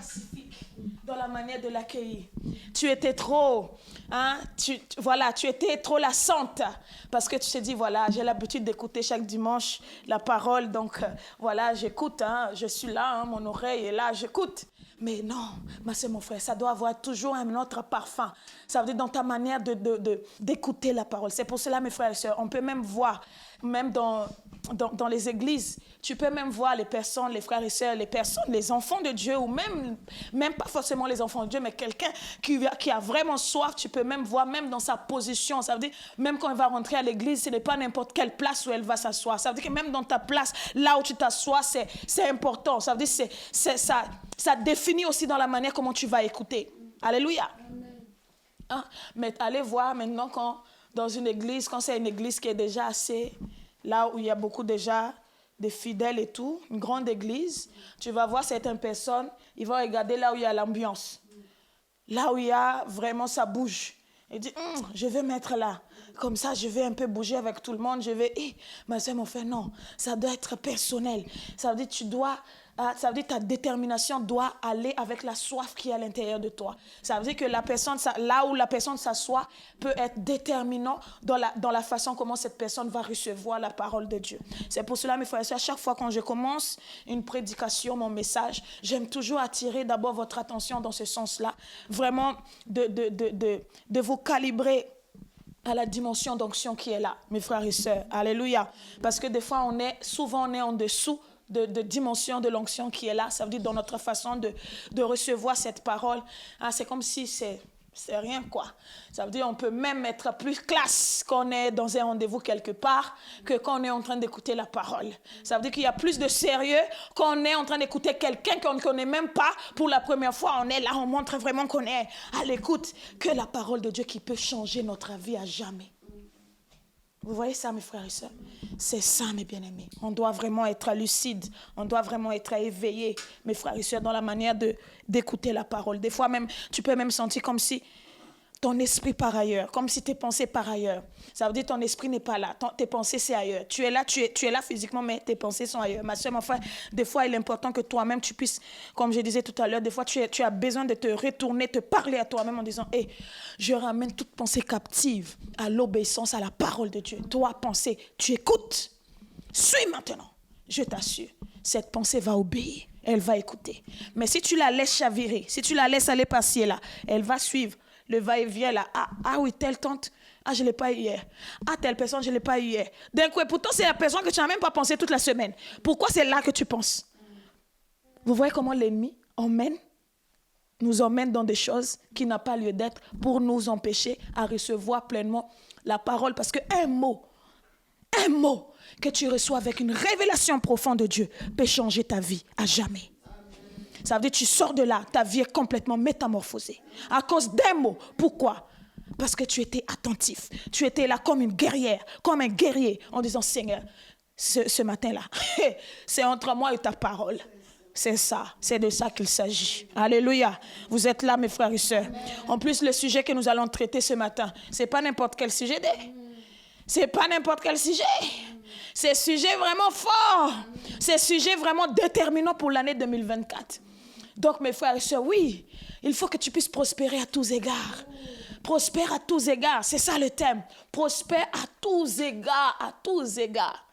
pacifique dans la manière de l'accueillir. Tu étais trop, tu étais trop lassante parce que tu t'es dit, voilà, j'ai l'habitude d'écouter chaque dimanche la parole, donc voilà, j'écoute, je suis là, mon oreille est là, j'écoute. Mais non, ma soeur, mon frère, ça doit avoir toujours un autre parfum. Ça veut dire dans ta manière d'écouter la parole. C'est pour cela, mes frères et sœurs, on peut même voir, même dans les églises, tu peux même voir les personnes, les frères et sœurs, les personnes, les enfants de Dieu, ou même pas forcément les enfants de Dieu, mais quelqu'un qui a vraiment soif, tu peux même voir, même dans sa position. Ça veut dire, même quand il va rentrer à l'église, ce n'est pas n'importe quelle place où elle va s'asseoir. Ça veut dire que même dans ta place, là où tu t'assois, c'est important. Ça veut dire, ça définit aussi dans la manière comment tu vas écouter. Alléluia. Mais allez voir maintenant dans une église, quand c'est une église qui est déjà assez, là où il y a beaucoup déjà de fidèles et tout, une grande église, tu vas voir certaines personnes, ils vont regarder là où il y a l'ambiance, là où il y a vraiment ça bouge. Ils disent, je vais mettre là, comme ça je vais un peu bouger avec tout le monde, je vais, ma soeur, mon frère, non, ça doit être personnel. Ça veut dire ça veut dire ta détermination doit aller avec la soif qui est à l'intérieur de toi. Ça veut dire que la personne, là où la personne s'assoit peut être déterminant dans la façon comment cette personne va recevoir la parole de Dieu. C'est pour cela, mes frères et sœurs, à chaque fois quand je commence une prédication, mon message, j'aime toujours attirer d'abord votre attention dans ce sens-là. Vraiment de vous calibrer à la dimension d'onction qui est là, mes frères et sœurs. Alléluia. Parce que des fois, souvent on est en dessous de dimension de l'onction qui est là. Ça veut dire dans notre façon de recevoir cette parole. C'est comme si c'est rien, quoi. Ça veut dire on peut même être plus classe quand on est dans un rendez-vous quelque part que quand on est en train d'écouter la parole. Ça veut dire qu'il y a plus de sérieux quand on est en train d'écouter quelqu'un qu'on ne connaît même pas. Pour la première fois, on est là, on montre vraiment qu'on est à l'écoute, que la parole de Dieu qui peut changer notre vie à jamais. Vous voyez ça, mes frères et sœurs? C'est ça, mes bien-aimés. On doit vraiment être lucide. On doit vraiment être éveillé, mes frères et sœurs, dans la manière d'écouter la parole. Des fois même, tu peux même sentir comme si ton esprit part ailleurs, comme si tes pensées partent ailleurs. Ça veut dire que ton esprit n'est pas là, tes pensées c'est ailleurs. Tu es là physiquement, mais tes pensées sont ailleurs. Ma soeur, mon frère, des fois il est important que toi-même tu puisses, comme je disais tout à l'heure, des fois tu as besoin de te retourner, te parler à toi-même en disant, je ramène toute pensée captive à l'obéissance, à la parole de Dieu. Toi, pensée, tu écoutes. Suis maintenant, je t'assure, cette pensée va obéir, elle va écouter. Mais si tu la laisses chavirer, si tu la laisses aller passer là, elle va suivre le va-et-vient là. Ah oui, telle tante, je ne l'ai pas eu hier. Telle personne, je ne l'ai pas eu hier. D'un coup, et pourtant, c'est la personne que tu n'as même pas pensé toute la semaine. Pourquoi c'est là que tu penses? Vous voyez comment l'ennemi nous emmène dans des choses qui n'ont pas lieu d'être pour nous empêcher à recevoir pleinement la parole. Parce qu'un mot que tu reçois avec une révélation profonde de Dieu peut changer ta vie à jamais. Ça veut dire que tu sors de là, ta vie est complètement métamorphosée. À cause d'un mot. Pourquoi? Parce que tu étais attentif. Tu étais là comme une guerrière, comme un guerrier, en disant, Seigneur, ce matin-là, c'est entre moi et ta parole. C'est ça, c'est de ça qu'il s'agit. Alléluia. Vous êtes là, mes frères et sœurs. En plus, le sujet que nous allons traiter ce matin, ce n'est pas n'importe quel sujet. C'est pas n'importe quel sujet. C'est un sujet vraiment fort. C'est un sujet vraiment déterminant pour l'année 2024. Donc, mes frères et sœurs, oui, il faut que tu puisses prospérer à tous égards. Prospère à tous égards, c'est ça le thème. Prospère à tous égards, à tous égards,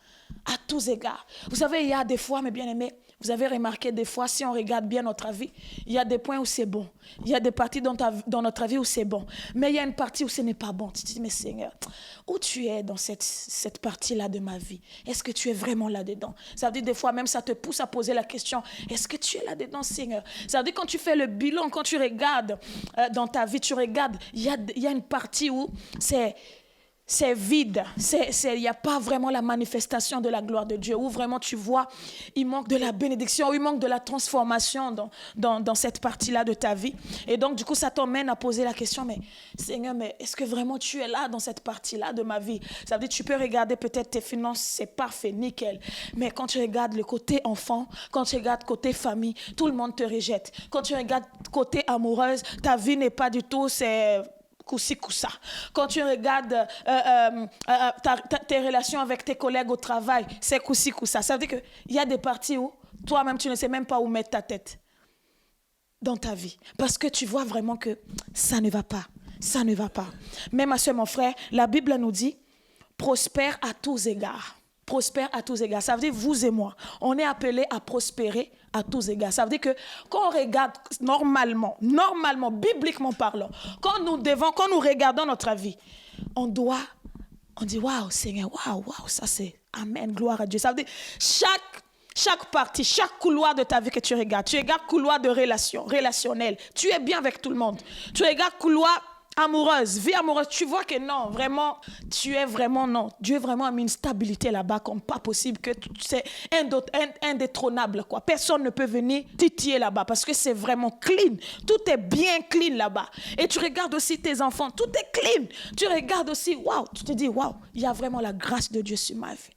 à tous égards. Vous savez, il y a des fois, mes bien-aimés, vous avez remarqué des fois, si on regarde bien notre vie, il y a des points où c'est bon. Il y a des parties dans notre vie où c'est bon. Mais il y a une partie où ce n'est pas bon. Tu te dis, mais Seigneur, où tu es dans cette partie-là de ma vie? Est-ce que tu es vraiment là-dedans? Ça veut dire des fois même ça te pousse à poser la question, est-ce que tu es là-dedans, Seigneur? Ça veut dire quand tu fais le bilan, quand tu regardes dans ta vie, tu regardes, il y a une partie où c'est vide, il n'y a pas vraiment la manifestation de la gloire de Dieu, où vraiment tu vois, il manque de la bénédiction, il manque de la transformation dans cette partie-là de ta vie. Et donc, du coup, ça t'emmène à poser la question, mais Seigneur, mais est-ce que vraiment tu es là dans cette partie-là de ma vie? Ça veut dire que tu peux regarder peut-être tes finances, c'est parfait, nickel. Mais quand tu regardes le côté enfant, quand tu regardes côté famille, tout le monde te rejette. Quand tu regardes côté amoureuse, ta vie n'est pas du tout, c'est coussi coussa. Quand tu regardes tes relations avec tes collègues au travail, c'est coussi coussa. Ça veut dire qu'il y a des parties où toi-même tu ne sais même pas où mettre ta tête. dans ta vie. Parce que tu vois vraiment que ça ne va pas. Ça ne va pas. Mais ma soeur, mon frère, la Bible nous dit, prospère à tous égards. Prospère à tous égards. Ça veut dire vous et moi. On est appelés à prospérer à tous égards. Ça veut dire que quand on regarde normalement, bibliquement parlant, quand nous regardons notre vie, on dit waouh Seigneur, waouh, ça c'est amen, gloire à Dieu. Ça veut dire chaque partie, chaque couloir de ta vie que tu regardes couloir de relationnel. Tu es bien avec tout le monde. Tu regardes couloir amoureuse, vie amoureuse, tu vois que non, vraiment, non. Dieu vraiment a mis une stabilité là-bas comme pas possible, que c'est indétrônable, quoi. Personne ne peut venir titiller là-bas parce que c'est vraiment clean. Tout est bien clean là-bas. Et tu regardes aussi tes enfants, tout est clean. Tu regardes aussi, waouh, tu te dis, waouh, il y a vraiment la grâce de Dieu sur ma vie.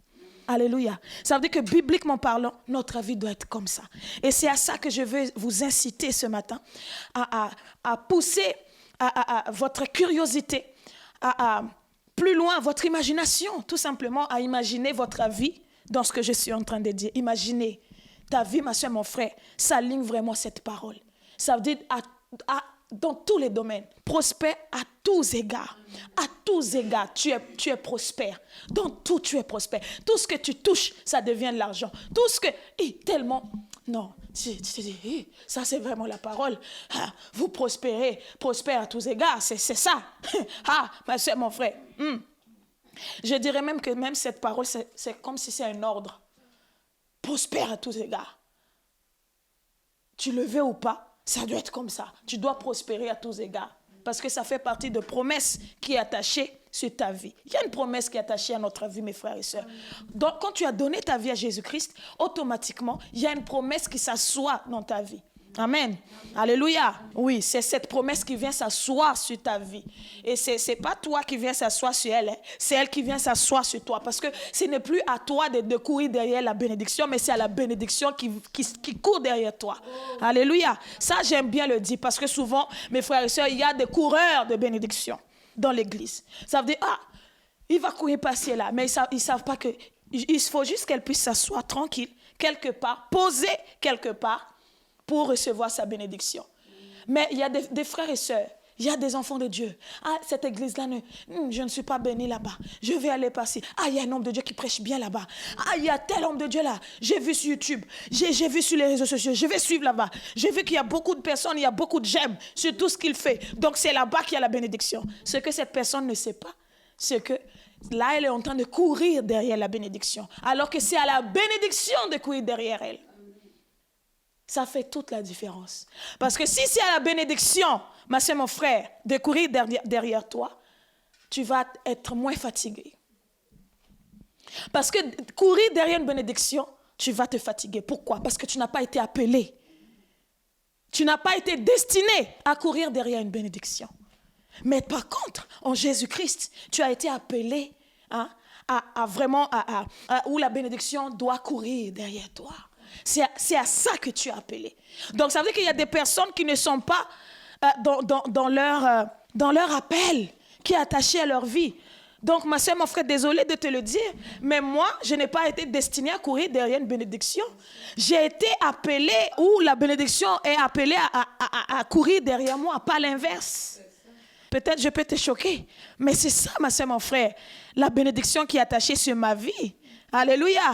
Alléluia. Ça veut dire que bibliquement parlant, notre vie doit être comme ça. Et c'est à ça que je veux vous inciter ce matin, à pousser à votre curiosité, à plus loin, votre imagination, tout simplement à imaginer votre vie dans ce que je suis en train de dire. Imaginez ta vie, ma soeur, mon frère, s'aligne vraiment cette parole. Ça veut dire dans tous les domaines, prospère à tous égards. À tous égards, tu es prospère. Dans tout, tu es prospère. Tout ce que tu touches, ça devient de l'argent. Tout ce que... tellement... Non, tu te dis, ça c'est vraiment la parole. Vous prospérez à tous égards, c'est ça. Ma soeur, mon frère. Je dirais même que même cette parole, c'est comme si c'est un ordre. Prospère à tous égards. Tu le veux ou pas, ça doit être comme ça. Tu dois prospérer à tous égards. Parce que ça fait partie de promesses qui est attachée sur ta vie. Il y a une promesse qui est attachée à notre vie, mes frères et sœurs. Donc, quand tu as donné ta vie à Jésus-Christ, automatiquement, il y a une promesse qui s'assoit dans ta vie. Amen. Alléluia. Oui, c'est cette promesse qui vient s'asseoir sur ta vie. Et ce n'est pas toi qui viens s'asseoir sur elle, c'est elle qui vient s'asseoir sur toi. Parce que ce n'est plus à toi de courir derrière la bénédiction, mais c'est à la bénédiction qui court derrière toi. Alléluia. Ça, j'aime bien le dire parce que souvent, mes frères et sœurs, il y a des coureurs de bénédiction dans l'église. Ça veut dire, il va courir passer là, mais ils ne savent pas que il faut juste qu'elle puisse s'asseoir tranquille, quelque part, posée quelque part, pour recevoir sa bénédiction. Mais il y a des frères et sœurs, il y a des enfants de Dieu. Cette église-là, je ne suis pas bénie là-bas. Je vais aller passer. Il y a un homme de Dieu qui prêche bien là-bas. Il y a tel homme de Dieu là. J'ai vu sur YouTube, j'ai vu sur les réseaux sociaux. Je vais suivre là-bas. J'ai vu qu'il y a beaucoup de personnes, il y a beaucoup de j'aime sur tout ce qu'il fait. Donc c'est là-bas qu'il y a la bénédiction. Ce que cette personne ne sait pas, c'est que là, elle est en train de courir derrière la bénédiction. Alors que c'est à la bénédiction de courir derrière elle. Ça fait toute la différence. Parce que si c'est à la bénédiction, ma soeur, mon frère, de courir derrière toi, tu vas être moins fatigué. Parce que courir derrière une bénédiction, tu vas te fatiguer. Pourquoi? Parce que tu n'as pas été appelé. Tu n'as pas été destiné à courir derrière une bénédiction. Mais par contre, en Jésus-Christ, tu as été appelé où la bénédiction doit courir derrière toi. C'est à ça que tu es appelé. Donc, ça veut dire qu'il y a des personnes qui ne sont pas dans leur appel, qui est attaché à leur vie. Donc, ma soeur, mon frère, désolé de te le dire, mais moi, je n'ai pas été destinée à courir derrière une bénédiction. J'ai été appelée, où la bénédiction est appelée à courir derrière moi, pas l'inverse. Peut-être je peux te choquer, mais c'est ça, ma soeur, mon frère, la bénédiction qui est attachée sur ma vie. Alléluia.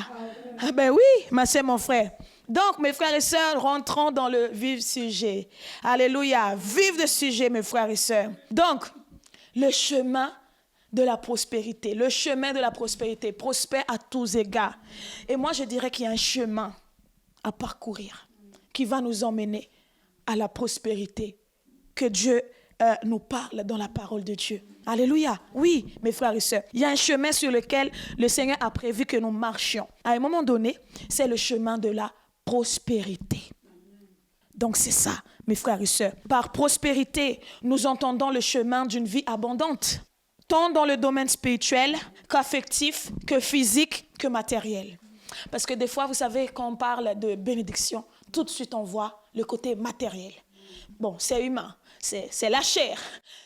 Ben oui, ma soeur, mon frère. Donc, mes frères et sœurs, rentrons dans le vif sujet. Alléluia. Vive le sujet, mes frères et sœurs. Donc, le chemin de la prospérité. Le chemin de la prospérité. Prospère à tous égards. Et moi, je dirais qu'il y a un chemin à parcourir qui va nous emmener à la prospérité que Dieu nous parle dans la parole de Dieu. Alléluia. Oui, mes frères et sœurs, il y a un chemin sur lequel le Seigneur a prévu que nous marchions. À un moment donné, c'est le chemin de la prospérité. Donc c'est ça, mes frères et sœurs. Par prospérité, nous entendons le chemin d'une vie abondante, tant dans le domaine spirituel qu'affectif, que physique, que matériel. Parce que des fois, vous savez, quand on parle de bénédiction, tout de suite on voit le côté matériel. Bon, c'est humain. C'est la chair,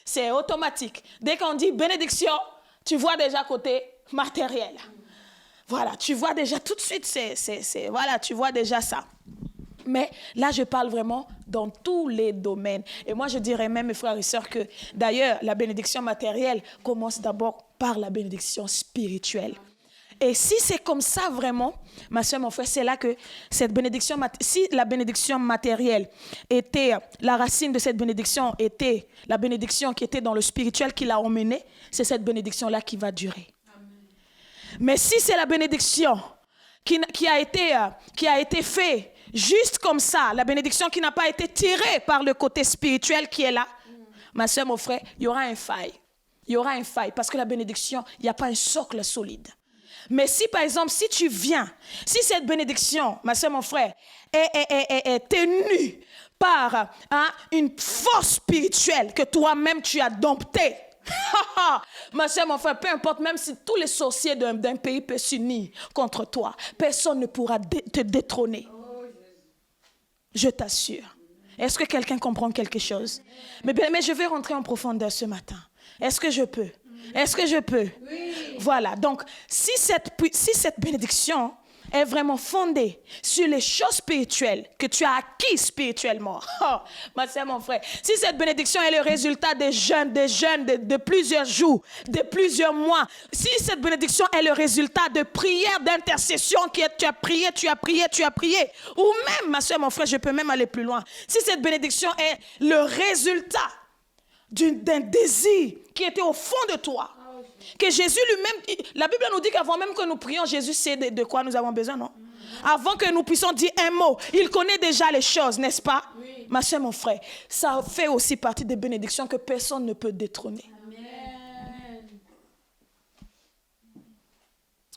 c'est automatique. Dès qu'on dit bénédiction, tu vois déjà côté matériel. Voilà, tu vois déjà tout de suite, voilà, tu vois déjà ça. Mais là, je parle vraiment dans tous les domaines. Et moi, je dirais même, mes frères et sœurs, que d'ailleurs, la bénédiction matérielle commence d'abord par la bénédiction spirituelle. Et si c'est comme ça vraiment, ma soeur, mon frère, c'est là que cette bénédiction, si la bénédiction matérielle était, la racine de cette bénédiction était la bénédiction qui était dans le spirituel qui l'a emmené, c'est cette bénédiction-là qui va durer. Amen. Mais si c'est la bénédiction qui a été faite juste comme ça, la bénédiction qui n'a pas été tirée par le côté spirituel qui est là, ma soeur, mon frère, il y aura un faille. Il y aura un faille parce que la bénédiction, il n'y a pas un socle solide. Mais si, par exemple, si tu viens, si cette bénédiction, ma soeur, mon frère, est tenue par une force spirituelle que toi-même tu as domptée, ma soeur, mon frère, peu importe, même si tous les sorciers d'un pays peuvent s'unir contre toi, personne ne pourra te détrôner. Je t'assure. Est-ce que quelqu'un comprend quelque chose? Mais je vais rentrer en profondeur ce matin. Est-ce que je peux? Est-ce que je peux? Oui. Voilà. Donc, si cette bénédiction est vraiment fondée sur les choses spirituelles que tu as acquises spirituellement, ma soeur, mon frère, si cette bénédiction est le résultat des jeûnes de plusieurs jours, de plusieurs mois, si cette bénédiction est le résultat de prières d'intercession que tu as prié, ou même, ma soeur, mon frère, je peux même aller plus loin, si cette bénédiction est le résultat d'un désir qui était au fond de toi, que Jésus lui-même, la Bible nous dit qu'avant même que nous prions, Jésus sait de quoi nous avons besoin, non? Avant que nous puissions dire un mot, il connaît déjà les choses, n'est-ce pas? Oui. Ma soeur, mon frère, ça fait aussi partie des bénédictions que personne ne peut détrôner. Amen.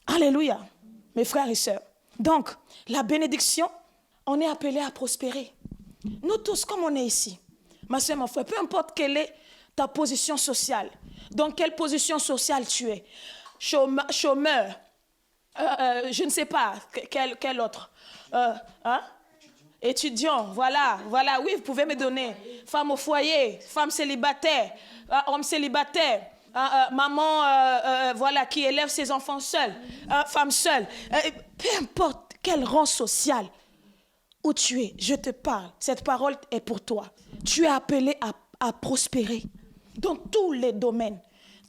Alléluia, mes frères et sœurs. Donc, la bénédiction, on est appelé à prospérer. Nous tous, comme on est ici, ma soeur, mon frère, peu importe quelle est ta position sociale, dans quelle position sociale tu es, chômeur, je ne sais pas, quel autre, étudiant, voilà, oui, vous pouvez me donner, femme au foyer, femme célibataire, homme célibataire, maman, voilà, qui élève ses enfants seule, femme seule, peu importe quel rang social où tu es, je te parle, cette parole est pour toi. Tu es appelé à prospérer dans tous les domaines.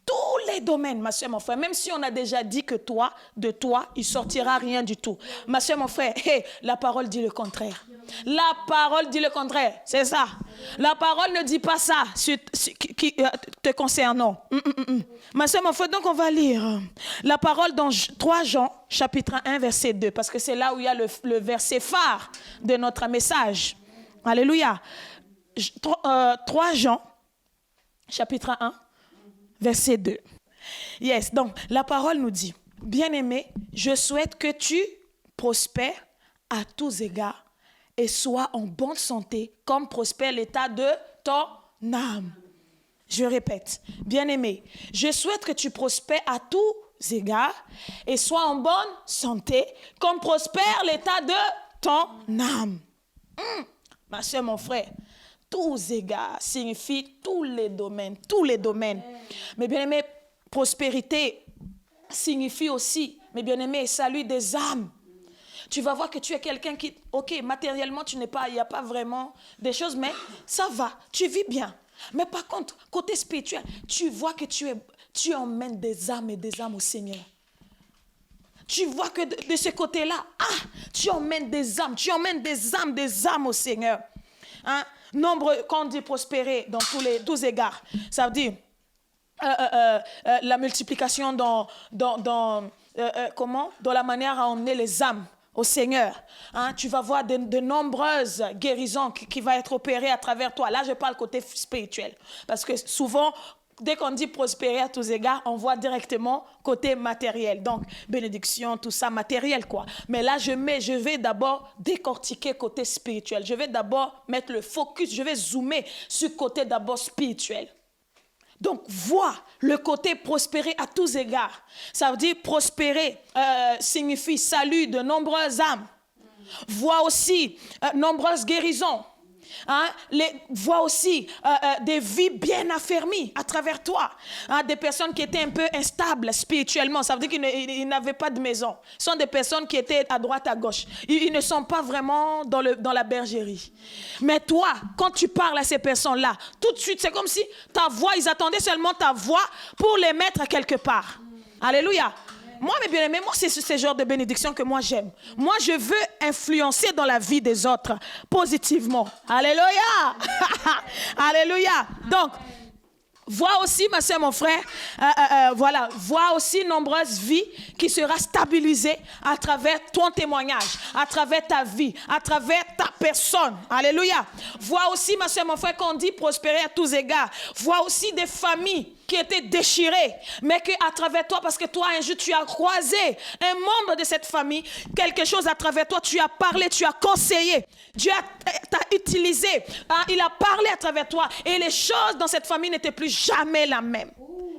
Tous les domaines, ma soeur, mon frère. Même si on a déjà dit que de toi, il ne sortira rien du tout. Ma soeur, mon frère, la parole dit le contraire. La parole dit le contraire, c'est ça. La parole ne dit pas ça qui te concernant. Ma soeur, mon frère, donc on va lire la parole dans 3 Jean, chapitre 1, verset 2, parce que c'est là où il y a le verset phare de notre message. Alléluia. 3 Jean, chapitre 1, verset 2. Yes, donc la parole nous dit, bien-aimé, je souhaite que tu prospères à tous égards et sois en bonne santé comme prospère l'état de ton âme. Je répète, bien-aimé, je souhaite que tu prospères à tous égards et sois en bonne santé comme prospère l'état de ton âme. Ma soeur, mon frère, tous égards signifie tous les domaines. Mais bien aimé, prospérité signifie aussi, mais bien aimé, salut des âmes. Tu vas voir que tu es quelqu'un qui, ok, matériellement, il n'y a pas vraiment des choses, mais ça va, tu vis bien. Mais par contre, côté spirituel, tu vois que tu emmènes des âmes et des âmes au Seigneur. Tu vois que de ce côté-là, tu emmènes des âmes au Seigneur. Hein? Nombre, quand on dit prospérer dans tous égards, ça veut dire la multiplication dans la manière à emmener les âmes au Seigneur. Hein? Tu vas voir de nombreuses guérisons qui vont être opérées à travers toi. Là, je parle côté spirituel. Parce que souvent, dès qu'on dit prospérer à tous égards, on voit directement côté matériel. Donc, bénédiction, tout ça, matériel, quoi. Mais là, je vais d'abord décortiquer côté spirituel. Je vais d'abord mettre le focus, je vais zoomer sur côté d'abord spirituel. Donc, vois le côté prospérer à tous égards. Ça veut dire prospérer signifie salut de nombreuses âmes. Vois aussi nombreuses guérisons. Hein, vois aussi des vies bien affermies à travers toi. Hein, des personnes qui étaient un peu instables spirituellement. Ça veut dire qu'ils n'avaient pas de maison. Ce sont des personnes qui étaient à droite, à gauche. Ils ne sont pas vraiment dans la bergerie. Mais toi, quand tu parles à ces personnes-là, tout de suite, c'est comme si ta voix, ils attendaient seulement ta voix pour les mettre quelque part. Alléluia. Moi, mes bien-aimés, moi, c'est ce genre de bénédiction que moi j'aime. Moi, je veux influencer dans la vie des autres positivement. Alléluia. Alléluia. Donc, vois aussi, ma soeur, mon frère, voilà, vois aussi nombreuses vies qui seront stabilisées à travers ton témoignage, à travers ta vie, à travers ta personne. Alléluia. Vois aussi, ma soeur, mon frère, qu'on dit prospérer à tous égards. Vois aussi des familles qui étaient déchirées, mais qu'à travers toi, parce que toi, un jour, tu as croisé un membre de cette famille, quelque chose à travers toi, tu as parlé, tu as conseillé, Dieu t'a utilisé, hein, il a parlé à travers toi, et les choses dans cette famille n'étaient plus jamais la même.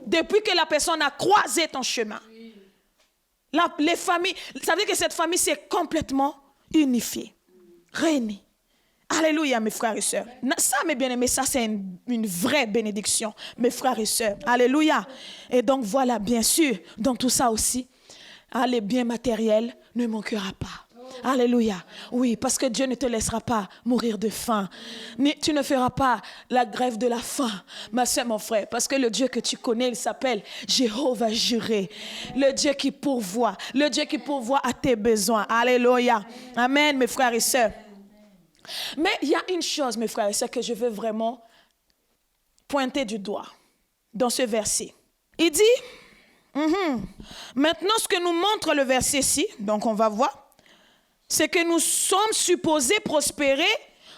Depuis que la personne a croisé ton chemin. Les familles, ça veut dire que cette famille s'est complètement unifiée, réunie. Alléluia, mes frères et sœurs. Ça, mes bien-aimés, ça, c'est une vraie bénédiction, mes frères et sœurs. Alléluia. Et donc, voilà, bien sûr, dans tout ça aussi, les biens matériels ne manquera pas. Alléluia. Oui, parce que Dieu ne te laissera pas mourir de faim. Tu ne feras pas la grève de la faim, ma soeur, mon frère. Parce que le Dieu que tu connais, il s'appelle Jéhovah Jireh. Le Dieu qui pourvoit. Le Dieu qui pourvoit à tes besoins. Alléluia. Amen, mes frères et sœurs. Mais il y a une chose, mes frères et sœurs, que je veux vraiment pointer du doigt dans ce verset. Il dit, maintenant ce que nous montre le verset-ci, donc on va voir, c'est que nous sommes supposés prospérer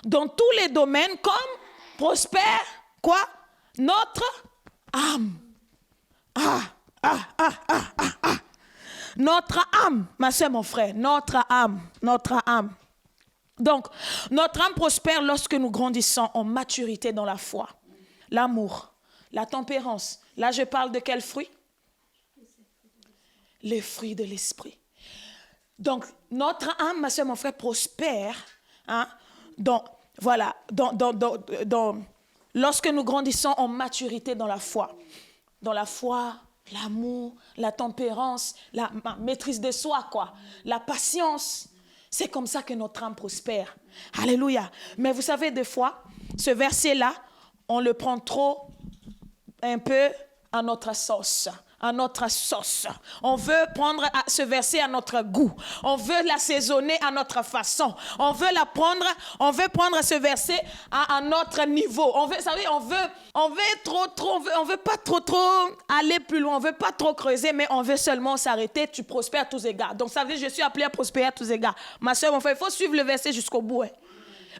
dans tous les domaines comme prospère, quoi? Notre âme. Notre âme, ma soeur, mon frère, notre âme. Donc, notre âme prospère lorsque nous grandissons en maturité dans la foi, l'amour, la tempérance. Là, je parle de quels fruits? Les fruits de l'esprit. Donc, notre âme, ma soeur, mon frère, prospère, hein, lorsque nous grandissons en maturité dans la foi. Dans la foi, l'amour, la tempérance, la maîtrise de soi, quoi, la patience. C'est comme ça que notre âme prospère. Alléluia. Mais vous savez, des fois, ce verset-là, on le prend trop un peu à notre sauce. On veut prendre ce verset à notre goût. On veut l'assaisonner à notre façon. On veut prendre ce verset à notre niveau. On veut pas trop aller plus loin. On veut pas trop creuser, mais on veut seulement s'arrêter. Tu prospères à tous égards. Donc ça veut dire, je suis appelé à prospérer à tous égards. Ma soeur, mon frère, il faut suivre le verset jusqu'au bout. Hein.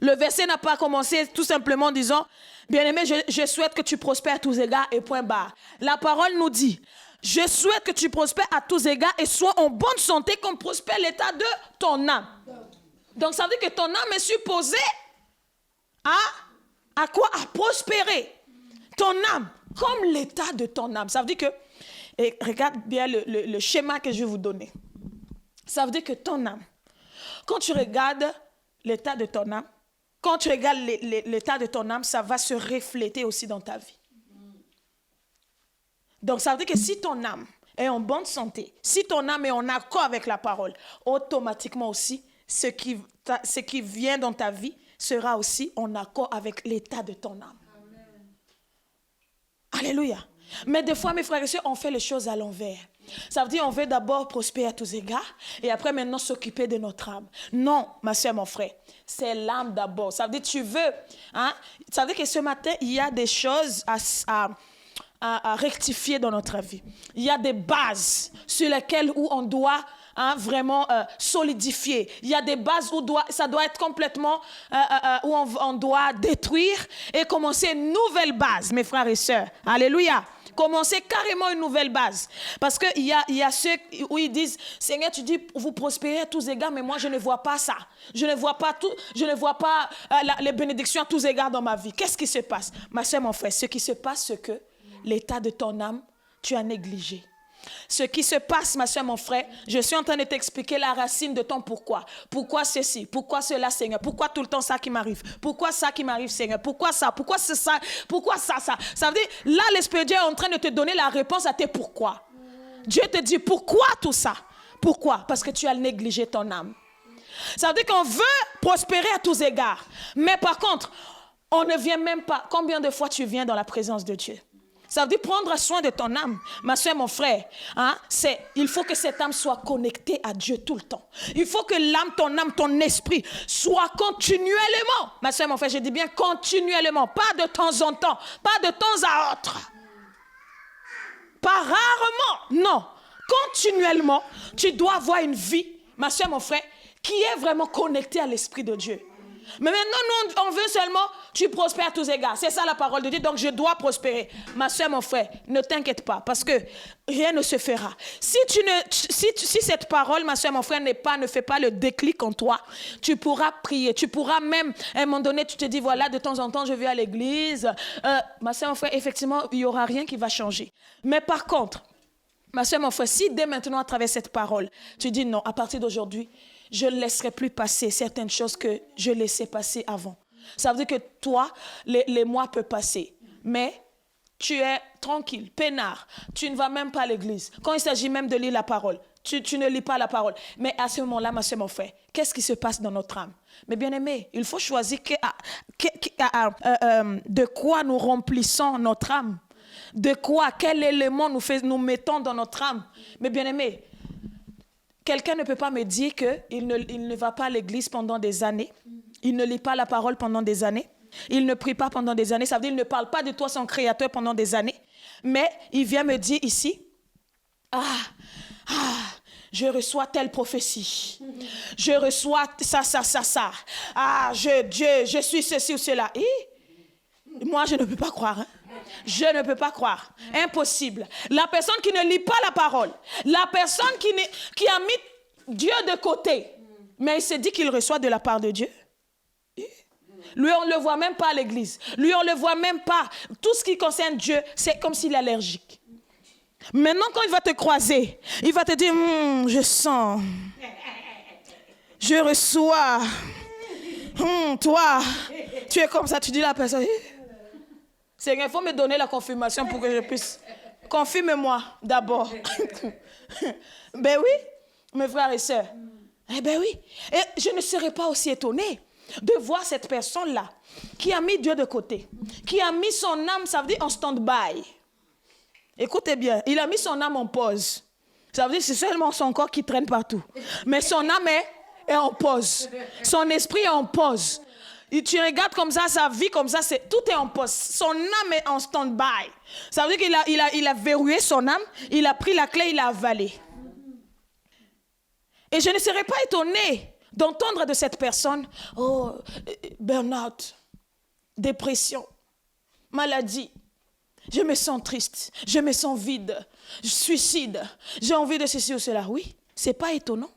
Le verset n'a pas commencé tout simplement en disant, bien-aimé, je souhaite que tu prospères à tous égards et point barre. La parole nous dit, je souhaite que tu prospères à tous égards et sois en bonne santé comme prospère l'état de ton âme. Donc ça veut dire que ton âme est supposée à quoi? À prospérer. Ton âme, comme l'état de ton âme. Ça veut dire que, et regarde bien le schéma que je vais vous donner. Ça veut dire que ton âme, quand tu regardes l'état de ton âme, quand tu regardes l'état de ton âme, ça va se refléter aussi dans ta vie. Donc, ça veut dire que si ton âme est en bonne santé, si ton âme est en accord avec la parole, automatiquement aussi, ce qui vient dans ta vie sera aussi en accord avec l'état de ton âme. Amen. Alléluia. Mais des fois, mes frères et sœurs, on fait les choses à l'envers. Ça veut dire qu'on veut d'abord prospérer à tous égards et après maintenant s'occuper de notre âme. Non, ma soeur, mon frère, c'est l'âme d'abord. Ça veut dire tu veux. Hein? Ça veut dire que ce matin, il y a des choses à rectifier dans notre vie. Il y a des bases sur lesquelles où on doit vraiment solidifier. Il y a des bases où ça doit être complètement, où on doit détruire et commencer une nouvelle base, mes frères et sœurs. Alléluia. Commencer carrément une nouvelle base. Parce qu'il y a ceux où ils disent, Seigneur, tu dis, vous prospérez à tous égards, mais moi, je ne vois pas ça. Je ne vois pas les bénédictions à tous égards dans ma vie. Qu'est-ce qui se passe? Ma soeur, mon frère, ce qui se passe, c'est que l'état de ton âme, tu as négligé. Ce qui se passe, ma soeur, mon frère, je suis en train de t'expliquer la racine de ton pourquoi. Pourquoi ceci? Pourquoi cela, Seigneur? Pourquoi tout le temps ça qui m'arrive? Pourquoi ça qui m'arrive, Seigneur? Pourquoi ça? Pourquoi c'est ça? Pourquoi ça? Ça veut dire, là, l'Esprit de Dieu est en train de te donner la réponse à tes pourquoi. Dieu te dit, pourquoi tout ça? Pourquoi? Parce que tu as négligé ton âme. Ça veut dire qu'on veut prospérer à tous égards. Mais par contre, on ne vient même pas. Combien de fois tu viens dans la présence de Dieu? Ça veut dire prendre soin de ton âme. Ma soeur, mon frère, il faut que cette âme soit connectée à Dieu tout le temps. Il faut que l'âme, ton esprit soit continuellement. Ma soeur, mon frère, je dis bien continuellement. Pas de temps en temps. Pas de temps à autre. Pas rarement. Non. Continuellement, tu dois avoir une vie, ma soeur, mon frère, qui est vraiment connectée à l'Esprit de Dieu. Mais maintenant, nous, on veut seulement, tu prospères à tous égards. C'est ça la parole de Dieu, donc je dois prospérer. Ma soeur, mon frère, ne t'inquiète pas, parce que rien ne se fera. Si cette parole, ma soeur, mon frère, ne fait pas le déclic en toi, tu pourras prier, tu pourras même, à un moment donné, tu te dis, voilà, de temps en temps, je vais à l'église. Ma soeur, mon frère, effectivement, il n'y aura rien qui va changer. Mais par contre, ma soeur, mon frère, si dès maintenant, à travers cette parole, tu dis non, à partir d'aujourd'hui, je ne laisserai plus passer certaines choses que je laissais passer avant. Ça veut dire que toi, les mois peuvent passer, mais tu es tranquille, peinard. Tu ne vas même pas à l'église. Quand il s'agit même de lire la parole, tu ne lis pas la parole. Mais à ce moment-là, ma soeur, mon frère, qu'est-ce qui se passe dans notre âme? Mais bien aimé, il faut choisir de quoi nous remplissons notre âme. De quoi, quel élément nous mettons dans notre âme. Mais bien aimé, quelqu'un ne peut pas me dire qu'il ne va pas à l'église pendant des années. Il ne lit pas la parole pendant des années. Il ne prie pas pendant des années. Ça veut dire qu'il ne parle pas de toi, son créateur, pendant des années. Mais il vient me dire ici, je reçois telle prophétie. Je reçois ça. Je suis ceci ou cela. Et moi, je ne peux pas croire. Je ne peux pas croire. Impossible. La personne qui ne lit pas la parole, la personne qui a mis Dieu de côté, mais il se dit qu'il reçoit de la part de Dieu. Lui, on ne le voit même pas à l'église. Lui, on ne le voit même pas. Tout ce qui concerne Dieu, c'est comme s'il est allergique. Maintenant, quand il va te croiser, il va te dire, je sens, je reçois. Toi, tu es comme ça, tu dis à la personne, Seigneur, il faut me donner la confirmation pour que je puisse. Confirme-moi d'abord. Ben oui, mes frères et sœurs. Eh ben oui. Et je ne serais pas aussi étonnée de voir cette personne-là qui a mis Dieu de côté, qui a mis son âme, ça veut dire en stand-by. Écoutez bien, il a mis son âme en pause. Ça veut dire que c'est seulement son corps qui traîne partout. Mais son âme est en pause. Son esprit est en pause. Et tu regardes comme ça, sa vie comme ça, tout est en pause. Son âme est en stand-by. Ça veut dire qu'il a verrouillé son âme, il a pris la clé, il a avalé. Et je ne serais pas étonnée d'entendre de cette personne, burn-out, dépression, maladie. Je me sens triste, je me sens vide, je suicide, j'ai envie de ceci ou cela. Oui, c'est pas étonnant.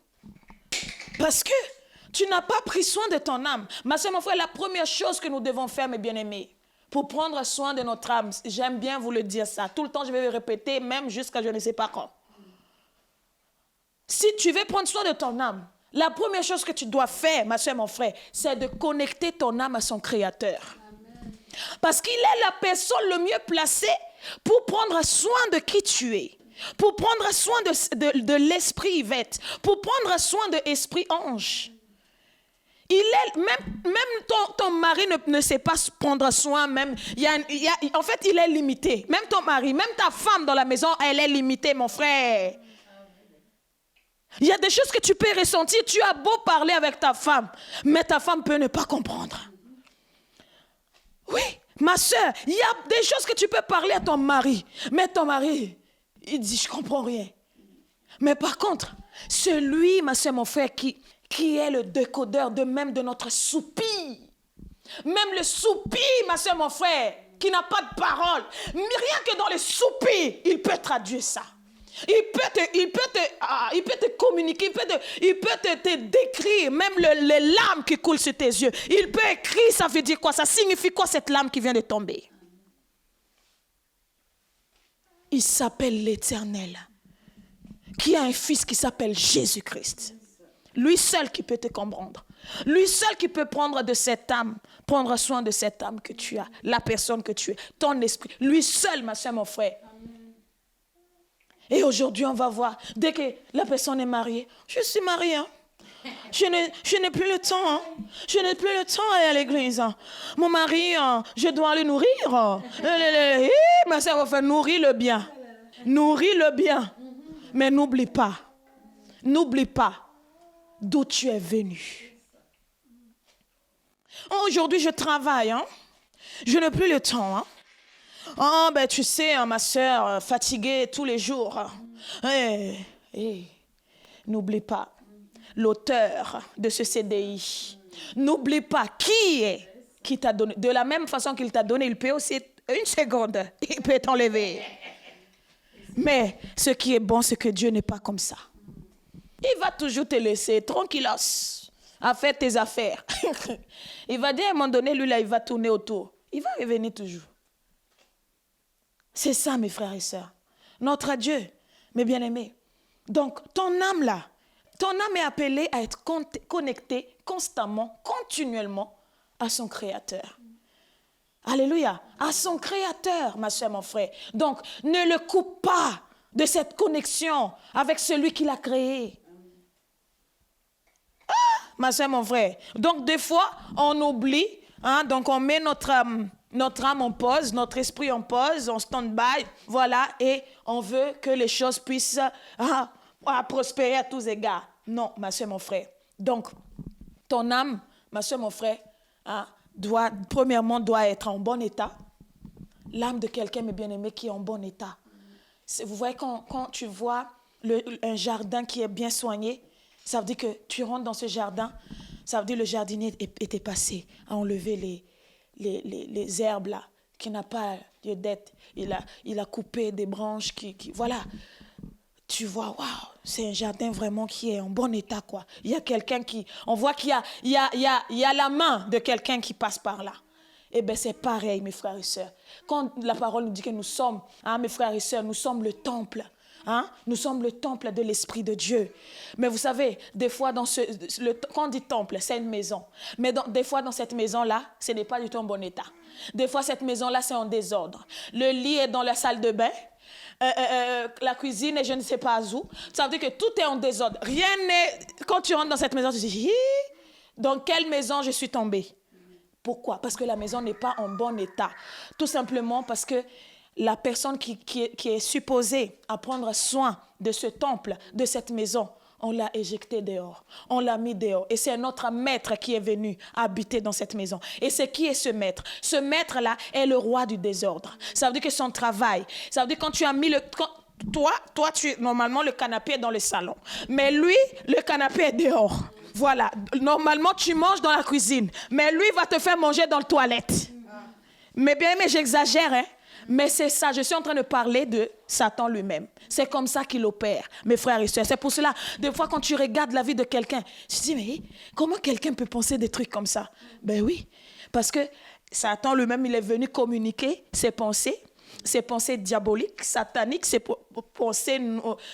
Parce que tu n'as pas pris soin de ton âme. Ma soeur, mon frère, la première chose que nous devons faire, mes bien-aimés, pour prendre soin de notre âme, j'aime bien vous le dire ça. Tout le temps, je vais le répéter, même jusqu'à je ne sais pas quand. Si tu veux prendre soin de ton âme, la première chose que tu dois faire, ma soeur, mon frère, c'est de connecter ton âme à son Créateur. Amen. Parce qu'il est la personne le mieux placée pour prendre soin de qui tu es. Pour prendre soin de l'esprit Yvette. Pour prendre soin de l'esprit Ange. Il est, même ton mari ne sait pas prendre soin, même, en fait, il est limité. Même ton mari, même ta femme dans la maison, elle est limitée, mon frère. Il y a des choses que tu peux ressentir. Tu as beau parler avec ta femme, mais ta femme peut ne pas comprendre. Oui, ma soeur, il y a des choses que tu peux parler à ton mari, mais ton mari, il dit, je ne comprends rien. Mais par contre, celui, ma soeur, mon frère, qui est le décodeur de même de notre soupir. Même le soupir, ma soeur, mon frère, qui n'a pas de parole. Mais rien que dans le soupir, il peut traduire ça. Il peut te communiquer, il peut te décrire, même les larmes qui coulent sur tes yeux. Il peut écrire, ça veut dire quoi? Ça signifie quoi cette larme qui vient de tomber? Il s'appelle l'Éternel. qui a un fils qui s'appelle Jésus-Christ. Lui seul qui peut te comprendre. Lui seul qui peut prendre de cette âme, prendre soin de cette âme que tu as, la personne que tu es, ton esprit. Lui seul, ma soeur, mon frère. Et aujourd'hui, on va voir, dès que la personne est mariée, je suis mariée, hein. Je n'ai plus le temps, hein. Je n'ai plus le temps à aller à l'église. Hein. Mon mari, je dois le nourrir. Ma soeur, on va faire nourrir le bien. Nourris le bien. Mais n'oublie pas d'où tu es venu. Aujourd'hui, je travaille. Hein. Je n'ai plus le temps. Hein. Oh, ben tu sais, hein, ma soeur, fatiguée tous les jours. N'oublie pas l'auteur de ce CDI. N'oublie pas qui t'a donné. De la même façon qu'il t'a donné, il peut aussi, une seconde, il peut t'enlever. Mais ce qui est bon, c'est que Dieu n'est pas comme ça. Il va toujours te laisser tranquillos à faire tes affaires. Il va dire à un moment donné, lui là, il va tourner autour. Il va revenir toujours. C'est ça, mes frères et sœurs. Notre Dieu, mes bien-aimés. Donc, ton âme là, ton âme est appelée à être connectée constamment, continuellement à son Créateur. Alléluia. À son Créateur, ma soeur, mon frère. Donc, ne le coupe pas de cette connexion avec celui qui l'a créé. Ah, ma soeur, mon frère. Donc, des fois, on oublie. Hein, donc, on met notre âme en pause, notre esprit en pause, en stand-by. Voilà, et on veut que les choses puissent prospérer à tous égards. Non, ma soeur, mon frère. Donc, ton âme, ma soeur, mon frère, premièrement, doit être en bon état. L'âme de quelqu'un, mes bien-aimés, qui est en bon état. Vous voyez, quand tu vois un jardin qui est bien soigné, ça veut dire que tu rentres dans ce jardin, ça veut dire que le jardinier était passé à enlever les herbes là, qui n'a pas lieu d'être. Il a coupé des branches voilà. Tu vois, waouh, c'est un jardin vraiment qui est en bon état, quoi. Il y a quelqu'un on voit qu'il y a la main de quelqu'un qui passe par là. Eh bien, c'est pareil, mes frères et sœurs. Quand la parole nous dit que nous sommes, mes frères et sœurs, nous sommes le temple. Nous sommes le temple de l'Esprit de Dieu. Mais vous savez, des fois, quand on dit temple, c'est une maison. Mais des fois, dans cette maison-là, ce n'est pas du tout en bon état. Des fois, cette maison-là, c'est en désordre. Le lit est dans la salle de bain. La cuisine et je ne sais pas où. Ça veut dire que tout est en désordre. Rien n'est... Quand tu rentres dans cette maison, tu te dis, dans quelle maison je suis tombée? Pourquoi? Parce que la maison n'est pas en bon état. Tout simplement parce que la personne qui est supposée à prendre soin de ce temple, de cette maison, on l'a éjecté dehors. On l'a mis dehors. Et c'est notre maître qui est venu habiter dans cette maison. Et c'est qui est ce maître? Ce maître-là est le roi du désordre. Ça veut dire que son travail, ça veut dire quand tu as mis toi, normalement, le canapé est dans le salon. Mais lui, le canapé est dehors. Voilà. Normalement, tu manges dans la cuisine. Mais lui va te faire manger dans la toilette. Mais bien, j'exagère, hein. Mais c'est ça, je suis en train de parler de Satan lui-même. C'est comme ça qu'il opère, mes frères et sœurs. C'est pour cela, des fois, quand tu regardes la vie de quelqu'un, tu te dis, mais comment quelqu'un peut penser des trucs comme ça? Ben oui, parce que Satan lui-même, il est venu communiquer ses pensées diaboliques, sataniques, ses pensées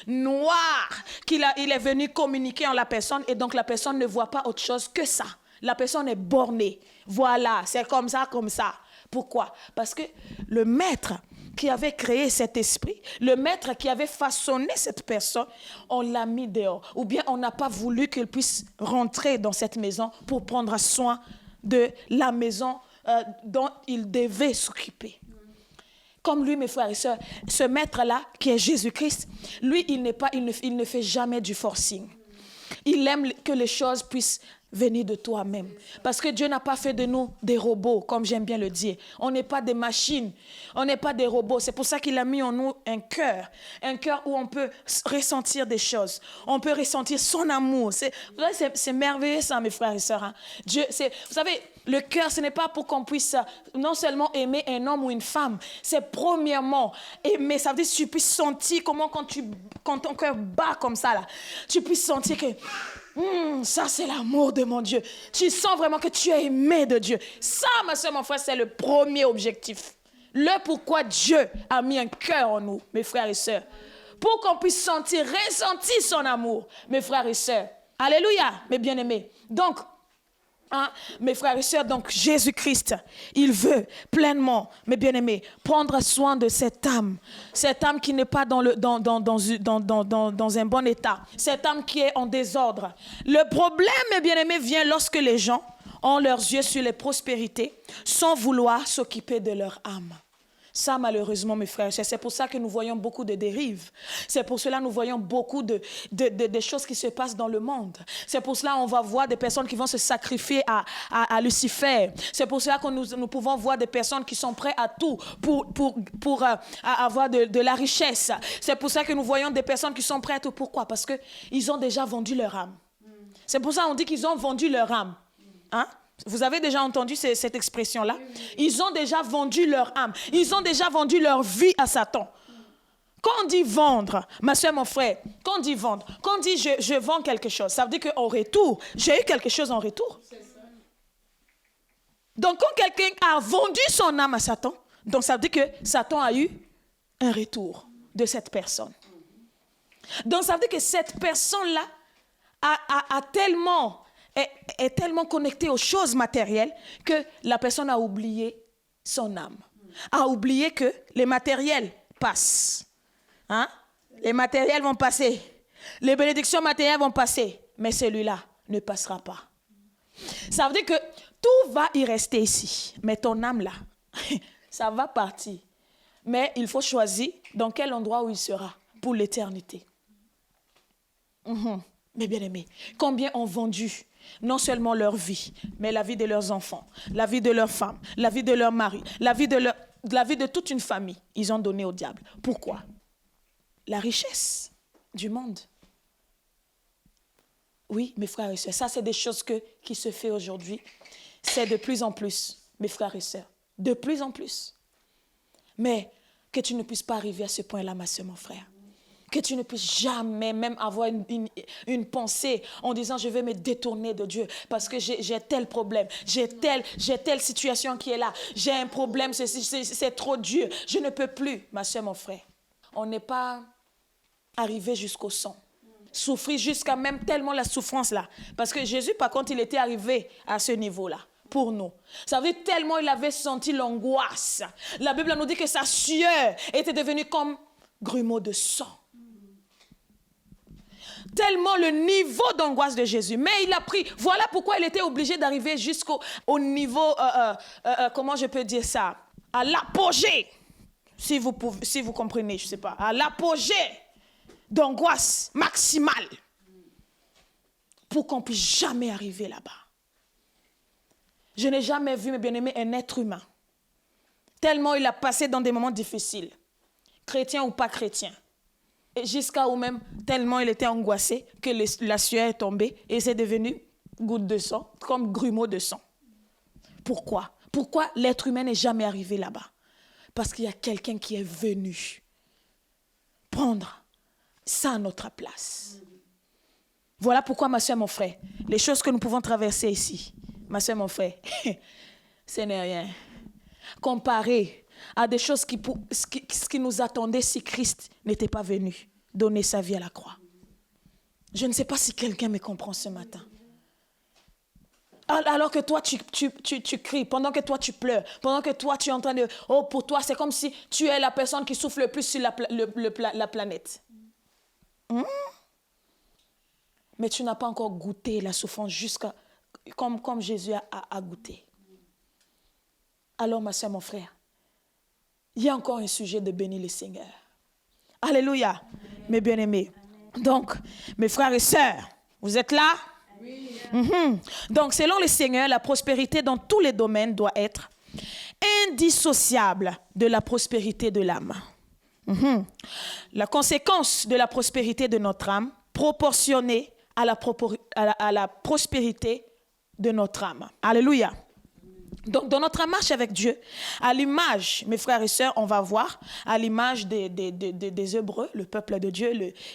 noires, il est venu communiquer en la personne, et donc la personne ne voit pas autre chose que ça. La personne est bornée. Voilà, c'est comme ça, comme ça. Pourquoi? Parce que le maître qui avait créé cet esprit, le maître qui avait façonné cette personne, on l'a mis dehors. Ou bien on n'a pas voulu qu'il puisse rentrer dans cette maison pour prendre soin de la maison dont il devait s'occuper. Comme lui, mes frères et sœurs, ce maître-là, qui est Jésus-Christ, lui, il ne fait jamais du forcing. Il aime que les choses puissent venir de toi-même. Parce que Dieu n'a pas fait de nous des robots, comme j'aime bien le dire. On n'est pas des machines, on n'est pas des robots. C'est pour ça qu'il a mis en nous un cœur où on peut ressentir des choses. On peut ressentir son amour. C'est merveilleux ça, mes frères et sœurs. Hein. Dieu, vous savez, le cœur, ce n'est pas pour qu'on puisse non seulement aimer un homme ou une femme. C'est premièrement aimer. Ça veut dire que tu puisses sentir comment quand ton cœur bat comme ça, là, tu puisses sentir que ça, c'est l'amour de mon Dieu. Tu sens vraiment que tu es aimé de Dieu. Ça, ma soeur, mon frère, c'est le premier objectif. Le pourquoi Dieu a mis un cœur en nous, mes frères et sœurs. pour qu'on puisse sentir, ressentir son amour, mes frères et sœurs. Alléluia, mes bien-aimés. Donc, mes frères et sœurs, donc Jésus-Christ, il veut pleinement, mes bien-aimés, prendre soin de cette âme qui n'est pas dans un bon état, cette âme qui est en désordre. Le problème, mes bien-aimés, vient lorsque les gens ont leurs yeux sur les prospérités sans vouloir s'occuper de leur âme. Ça, malheureusement, mes frères, c'est pour ça que nous voyons beaucoup de dérives. C'est pour cela que nous voyons beaucoup de choses qui se passent dans le monde. C'est pour cela qu'on va voir des personnes qui vont se sacrifier à Lucifer. C'est pour cela que nous pouvons voir des personnes qui sont prêtes à tout pour avoir de la richesse. C'est pour ça que nous voyons des personnes qui sont prêtes à tout. Pourquoi? Parce qu'ils ont déjà vendu leur âme. C'est pour ça qu'on dit qu'ils ont vendu leur âme. Hein? Vous avez déjà entendu cette expression-là? Ils ont déjà vendu leur âme. Ils ont déjà vendu leur vie à Satan. Quand on dit vendre, ma soeur, mon frère, quand on dit vendre, quand on dit je vends quelque chose, ça veut dire qu'en retour, j'ai eu quelque chose en retour. Donc quand quelqu'un a vendu son âme à Satan, donc ça veut dire que Satan a eu un retour de cette personne. Donc ça veut dire que cette personne-là est tellement connectée aux choses matérielles que la personne a oublié son âme. A oublié que les matériels passent. Hein? Les matériels vont passer. Les bénédictions matérielles vont passer. Mais celui-là ne passera pas. Ça veut dire que tout va y rester ici. Mais ton âme là, ça va partir. Mais il faut choisir dans quel endroit où il sera pour l'éternité. Mais bien aimés, combien ont vendu non seulement leur vie, mais la vie de leurs enfants, la vie de leurs femmes, la vie de leur mari, la vie de toute une famille, ils ont donné au diable. Pourquoi? La richesse du monde. Oui, mes frères et sœurs, ça c'est des choses qui se font aujourd'hui. C'est de plus en plus, mes frères et sœurs, de plus en plus. Mais que tu ne puisses pas arriver à ce point-là, ma sœur, mon frère. Que tu ne puisses jamais même avoir une pensée en disant je vais me détourner de Dieu parce que j'ai tel problème, j'ai telle situation qui est là, j'ai un problème, c'est trop dur, je ne peux plus. Ma soeur, mon frère, on n'est pas arrivé jusqu'au sang. Souffrir jusqu'à même tellement la souffrance là. Parce que Jésus, par contre, il était arrivé à ce niveau-là. Pour nous. Ça veut dire tellement il avait senti l'angoisse. La Bible nous dit que sa sueur était devenue comme grumeaux de sang. Tellement le niveau d'angoisse de Jésus. Mais il a pris, voilà pourquoi il était obligé d'arriver jusqu'au niveau, comment je peux dire ça, à l'apogée, si vous comprenez, je ne sais pas, à l'apogée d'angoisse maximale, pour qu'on ne puisse jamais arriver là-bas. Je n'ai jamais vu, mes bien-aimés, un être humain, tellement il a passé dans des moments difficiles, chrétien ou pas chrétien, et jusqu'à où même, tellement il était angoissé que la sueur est tombée et c'est devenu goutte de sang, comme grumeaux de sang. Pourquoi? Pourquoi l'être humain n'est jamais arrivé là-bas? Parce qu'il y a quelqu'un qui est venu prendre ça à notre place. Voilà pourquoi, ma soeur, mon frère, les choses que nous pouvons traverser ici, ma soeur, mon frère, ce n'est rien. Comparé à des choses qui nous attendaient si Christ n'était pas venu donner sa vie à la croix. Je ne sais pas si quelqu'un me comprend ce matin. Alors que toi, tu cries, pendant que toi, tu pleures, pendant que toi, tu es en train de... Oh, pour toi, c'est comme si tu es la personne qui souffre le plus sur la planète. Mais tu n'as pas encore goûté la souffrance jusqu'à... Comme Jésus a goûté. Alors, ma soeur, mon frère, il y a encore un sujet de bénir le Seigneur. Alléluia, mes bien-aimés. Donc, mes frères et sœurs, vous êtes là? Oui. Donc, selon le Seigneur, la prospérité dans tous les domaines doit être indissociable de la prospérité de l'âme. La conséquence de la prospérité de notre âme, proportionnée à la prospérité de notre âme. Alléluia. Donc, dans notre marche avec Dieu, à l'image, mes frères et sœurs, on va voir, à l'image des Hébreux, le peuple de Dieu,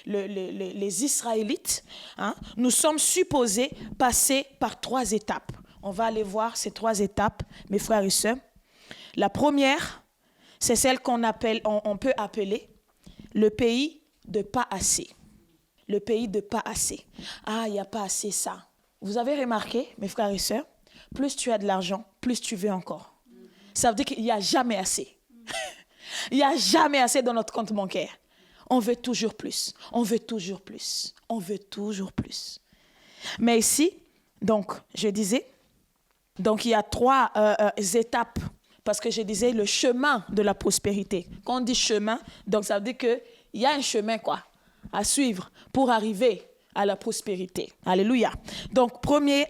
les Israélites, hein, nous sommes supposés passer par 3 étapes. On va aller voir ces 3 étapes, mes frères et sœurs. La première, c'est celle on peut appeler le pays de pas assez. Le pays de pas assez. Ah, il n'y a pas assez ça. Vous avez remarqué, mes frères et sœurs, plus tu as de l'argent, plus tu veux encore. Ça veut dire qu'il n'y a jamais assez. Il n'y a jamais assez dans notre compte bancaire. On veut toujours plus. On veut toujours plus. On veut toujours plus. Mais ici, donc, je disais, donc il y a 3 étapes. Parce que je disais le chemin de la prospérité. Quand on dit chemin, donc ça veut dire qu'il y a un chemin à suivre pour arriver à la prospérité. Alléluia. Donc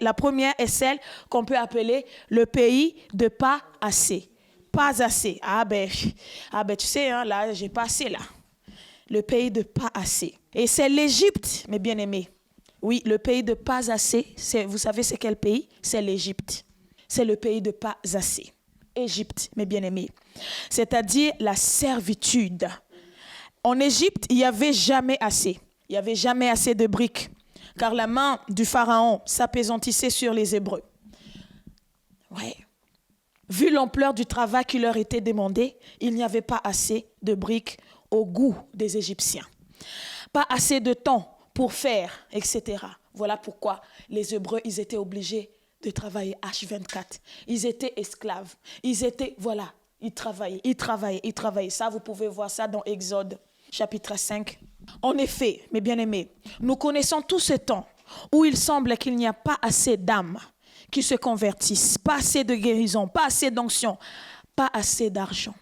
la première est celle qu'on peut appeler le pays de pas assez. Pas assez. Ah ben tu sais, hein, là, j'ai pas assez là. Le pays de pas assez. Et c'est l'Égypte, mes bien-aimés. Oui, le pays de pas assez, vous savez c'est quel pays? C'est l'Égypte. C'est le pays de pas assez. Égypte, mes bien-aimés. C'est-à-dire la servitude. En Égypte, il n'y avait jamais assez. Il n'y avait jamais assez de briques. Car la main du pharaon s'appesantissait sur les Hébreux. Ouais. Vu l'ampleur du travail qui leur était demandé, il n'y avait pas assez de briques au goût des Égyptiens. Pas assez de temps pour faire, etc. Voilà pourquoi les Hébreux, ils étaient obligés de travailler H24. Ils étaient esclaves. Ils travaillaient. Ça, vous pouvez voir ça dans Exode, chapitre 5. En effet, mes bien-aimés, nous connaissons tout ce temps où il semble qu'il n'y a pas assez d'âmes qui se convertissent, pas assez de guérison, pas assez d'onction, pas assez d'argent.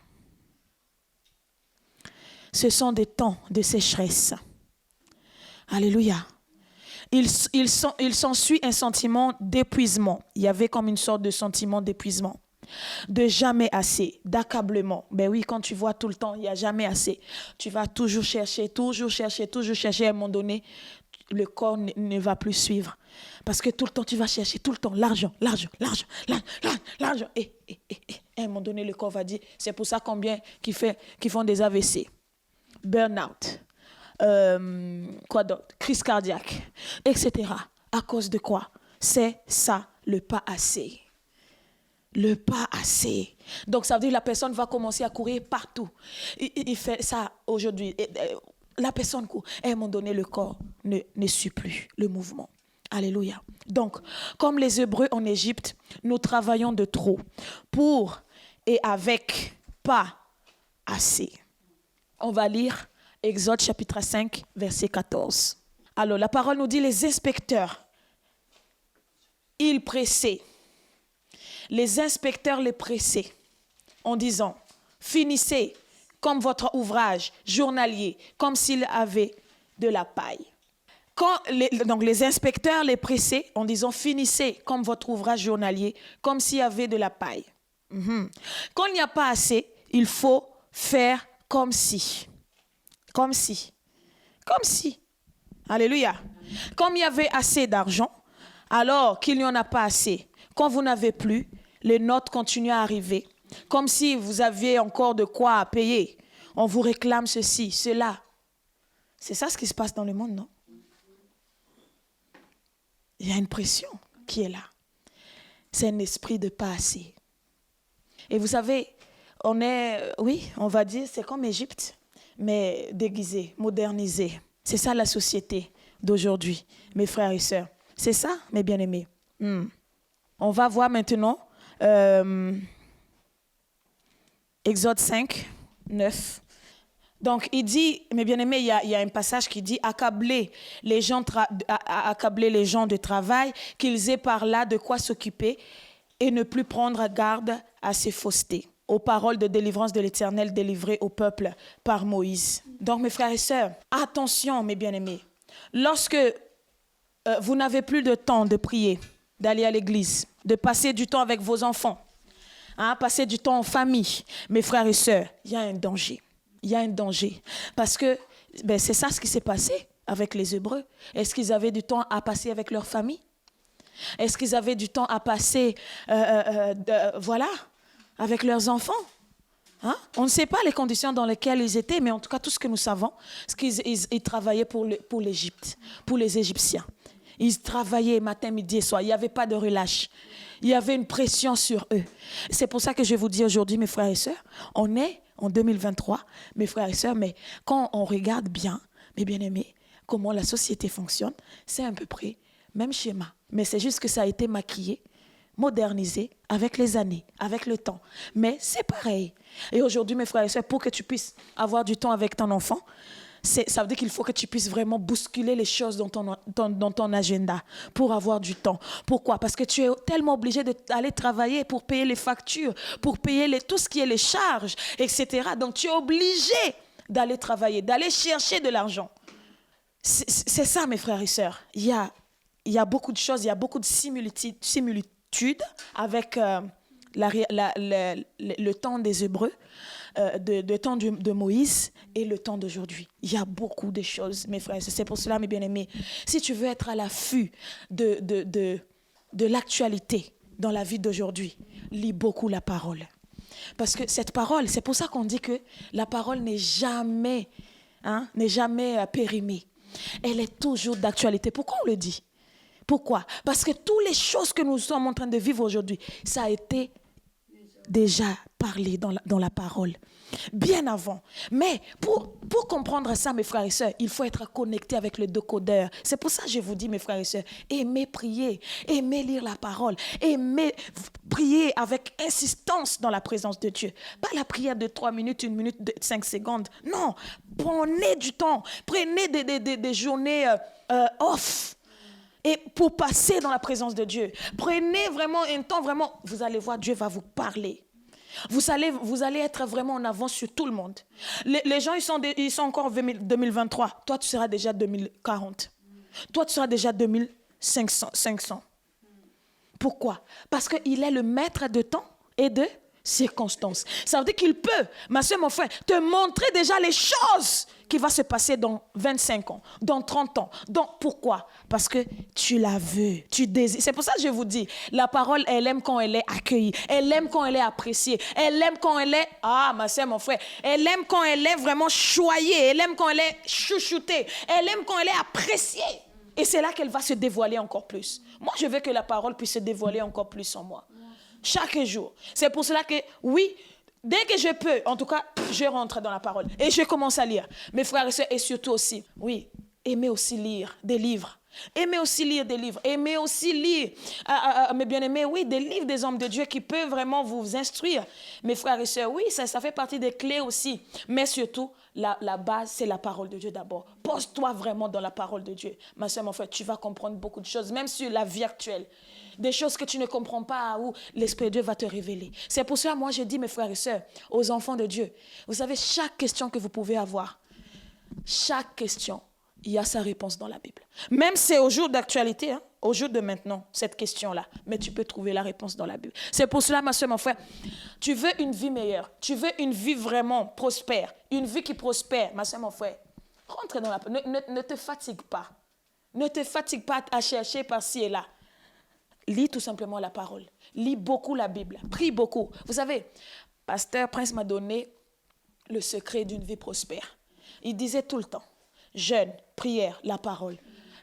Ce sont des temps de sécheresse. Alléluia. Il s'ensuit un sentiment d'épuisement. Il y avait comme une sorte de sentiment d'épuisement, de jamais assez, d'accablement. Ben oui, quand tu vois tout le temps, il n'y a jamais assez. Tu vas toujours chercher. À un moment donné, le corps ne va plus suivre. Parce que tout le temps, tu vas chercher, tout le temps, l'argent. Et à un moment donné, le corps va dire, c'est pour ça combien qui font des AVC, burn-out. Quoi d'autre? Crise cardiaque, etc. À cause de quoi? C'est ça, le pas assez. Le pas assez. Donc, ça veut dire que la personne va commencer à courir partout. Il fait ça aujourd'hui. La personne court. Et à un moment donné, le corps ne suit plus le mouvement. Alléluia. Donc, comme les Hébreux en Égypte, nous travaillons de trop pour et avec pas assez. On va lire Exode chapitre 5, verset 14. Alors, la parole nous dit, les inspecteurs, ils pressaient. Les inspecteurs les pressaient en disant, finissez comme votre ouvrage journalier, comme s'il avait de la paille. Donc les inspecteurs les pressaient en disant, finissez comme votre ouvrage journalier, comme s'il y avait de la paille. Quand il n'y a pas assez, il faut faire comme si. Comme si. Alléluia. Comme il y avait assez d'argent, alors qu'il n'y en a pas assez. Quand vous n'avez plus, les notes continuent à arriver. Comme si vous aviez encore de quoi payer. On vous réclame ceci, cela. C'est ça ce qui se passe dans le monde, non? Il y a une pression qui est là. C'est un esprit de pas assez. Et vous savez, on va dire, c'est comme Égypte, mais déguisé, modernisé. C'est ça la société d'aujourd'hui, mes frères et sœurs. C'est ça, mes bien-aimés. On va voir maintenant Exode 5, 9. Donc, il dit, mes bien-aimés, il y a un passage qui dit « Accabler les gens de travail, qu'ils aient par là de quoi s'occuper et ne plus prendre garde à ces faussetés. » Aux paroles de délivrance de l'Éternel délivrées au peuple par Moïse. Donc, mes frères et sœurs, attention, mes bien-aimés. Lorsque vous n'avez plus de temps de prier, d'aller à l'église, de passer du temps avec vos enfants, passer du temps en famille, mes frères et sœurs, il y a un danger. Il y a un danger. Parce que c'est ça ce qui s'est passé avec les Hébreux. Est-ce qu'ils avaient du temps à passer avec leur famille? Est-ce qu'ils avaient du temps à passer, avec leurs enfants? On ne sait pas les conditions dans lesquelles ils étaient, mais en tout cas, tout ce que nous savons, c'est qu'ils travaillaient pour l'Égypte, pour les Égyptiens. Ils travaillaient matin, midi et soir. Il n'y avait pas de relâche. Il y avait une pression sur eux. C'est pour ça que je vous dis aujourd'hui, mes frères et sœurs, on est en 2023, mes frères et sœurs, mais quand on regarde bien, mes bien-aimés, comment la société fonctionne, c'est à peu près même schéma. Mais c'est juste que ça a été maquillé, modernisé avec les années, avec le temps. Mais c'est pareil. Et aujourd'hui, mes frères et sœurs, pour que tu puisses avoir du temps avec ton enfant, ça veut dire qu'il faut que tu puisses vraiment bousculer les choses dans ton agenda pour avoir du temps. Pourquoi? Parce que tu es tellement obligé d'aller travailler pour payer les factures, pour payer tout ce qui est les charges, etc. Donc, tu es obligé d'aller travailler, d'aller chercher de l'argent. C'est ça, mes frères et sœurs. Il y a beaucoup de choses, il y a beaucoup de similitudes avec le temps des Hébreux, le temps de Moïse et le temps d'aujourd'hui. Il y a beaucoup de choses, mes frères. C'est pour cela, mes bien-aimés, si tu veux être à l'affût de l'actualité dans la vie d'aujourd'hui, lis beaucoup la parole. Parce que cette parole, c'est pour ça qu'on dit que la parole n'est jamais périmée. Elle est toujours d'actualité. Pourquoi on le dit? Pourquoi? Parce que toutes les choses que nous sommes en train de vivre aujourd'hui, ça a été déjà parlé dans la parole, bien avant. Mais pour comprendre ça, mes frères et sœurs, il faut être connecté avec le décodeur. C'est pour ça que je vous dis, mes frères et sœurs, aimez prier, aimez lire la parole, aimez prier avec insistance dans la présence de Dieu. Pas la prière de 3 minutes, 1 minute, de 5 secondes. Non, prenez du temps, prenez des journées off. Et pour passer dans la présence de Dieu, prenez vraiment un temps, vraiment, vous allez voir, Dieu va vous parler. Vous allez être vraiment en avance sur tout le monde. Les gens, ils sont encore en 2023. Toi, tu seras déjà 2040. Toi, tu seras déjà 2500. Pourquoi? Parce qu'il est le maître de temps et de circonstances. Ça veut dire qu'il peut, ma soeur, mon frère, te montrer déjà les choses qui vont se passer dans 25 ans, dans 30 ans. Donc, pourquoi? Parce que tu la veux, tu désires. C'est pour ça que je vous dis, la parole, elle aime quand elle est accueillie. Elle aime quand elle est appréciée. Elle aime quand elle est, ma soeur, mon frère, elle aime quand elle est vraiment choyée. Elle aime quand elle est chouchoutée. Elle aime quand elle est appréciée. Et c'est là qu'elle va se dévoiler encore plus. Moi, je veux que la parole puisse se dévoiler encore plus en moi. Chaque jour. C'est pour cela que, oui, dès que je peux, en tout cas, je rentre dans la parole. Et je commence à lire. Mes frères et sœurs, et surtout aussi, oui, aimez aussi lire des livres. Aimez aussi lire des livres. Aimez aussi lire, mes bien-aimés, oui, des livres des hommes de Dieu qui peuvent vraiment vous instruire. Mes frères et sœurs, oui, ça fait partie des clés aussi. Mais surtout, la base, c'est la parole de Dieu d'abord. Pose-toi vraiment dans la parole de Dieu. Ma soeur, mon frère, tu vas comprendre beaucoup de choses, même sur la vie actuelle. Des choses que tu ne comprends pas, où l'Esprit de Dieu va te révéler. C'est pour cela, moi, je dis, mes frères et sœurs, aux enfants de Dieu, vous savez, chaque question que vous pouvez avoir, chaque question, il y a sa réponse dans la Bible. Même c'est au jour d'actualité, au jour de maintenant, cette question-là. Mais tu peux trouver la réponse dans la Bible. C'est pour cela, ma soeur, mon frère, tu veux une vie meilleure, tu veux une vie vraiment prospère, une vie qui prospère, ma soeur, mon frère, rentre dans la Bible. Ne te fatigue pas. Ne te fatigue pas à chercher par-ci et là. Lis tout simplement la parole. Lis beaucoup la Bible. Prie beaucoup. Vous savez, Pasteur Prince m'a donné le secret d'une vie prospère. Il disait tout le temps, jeûne, prière, la parole.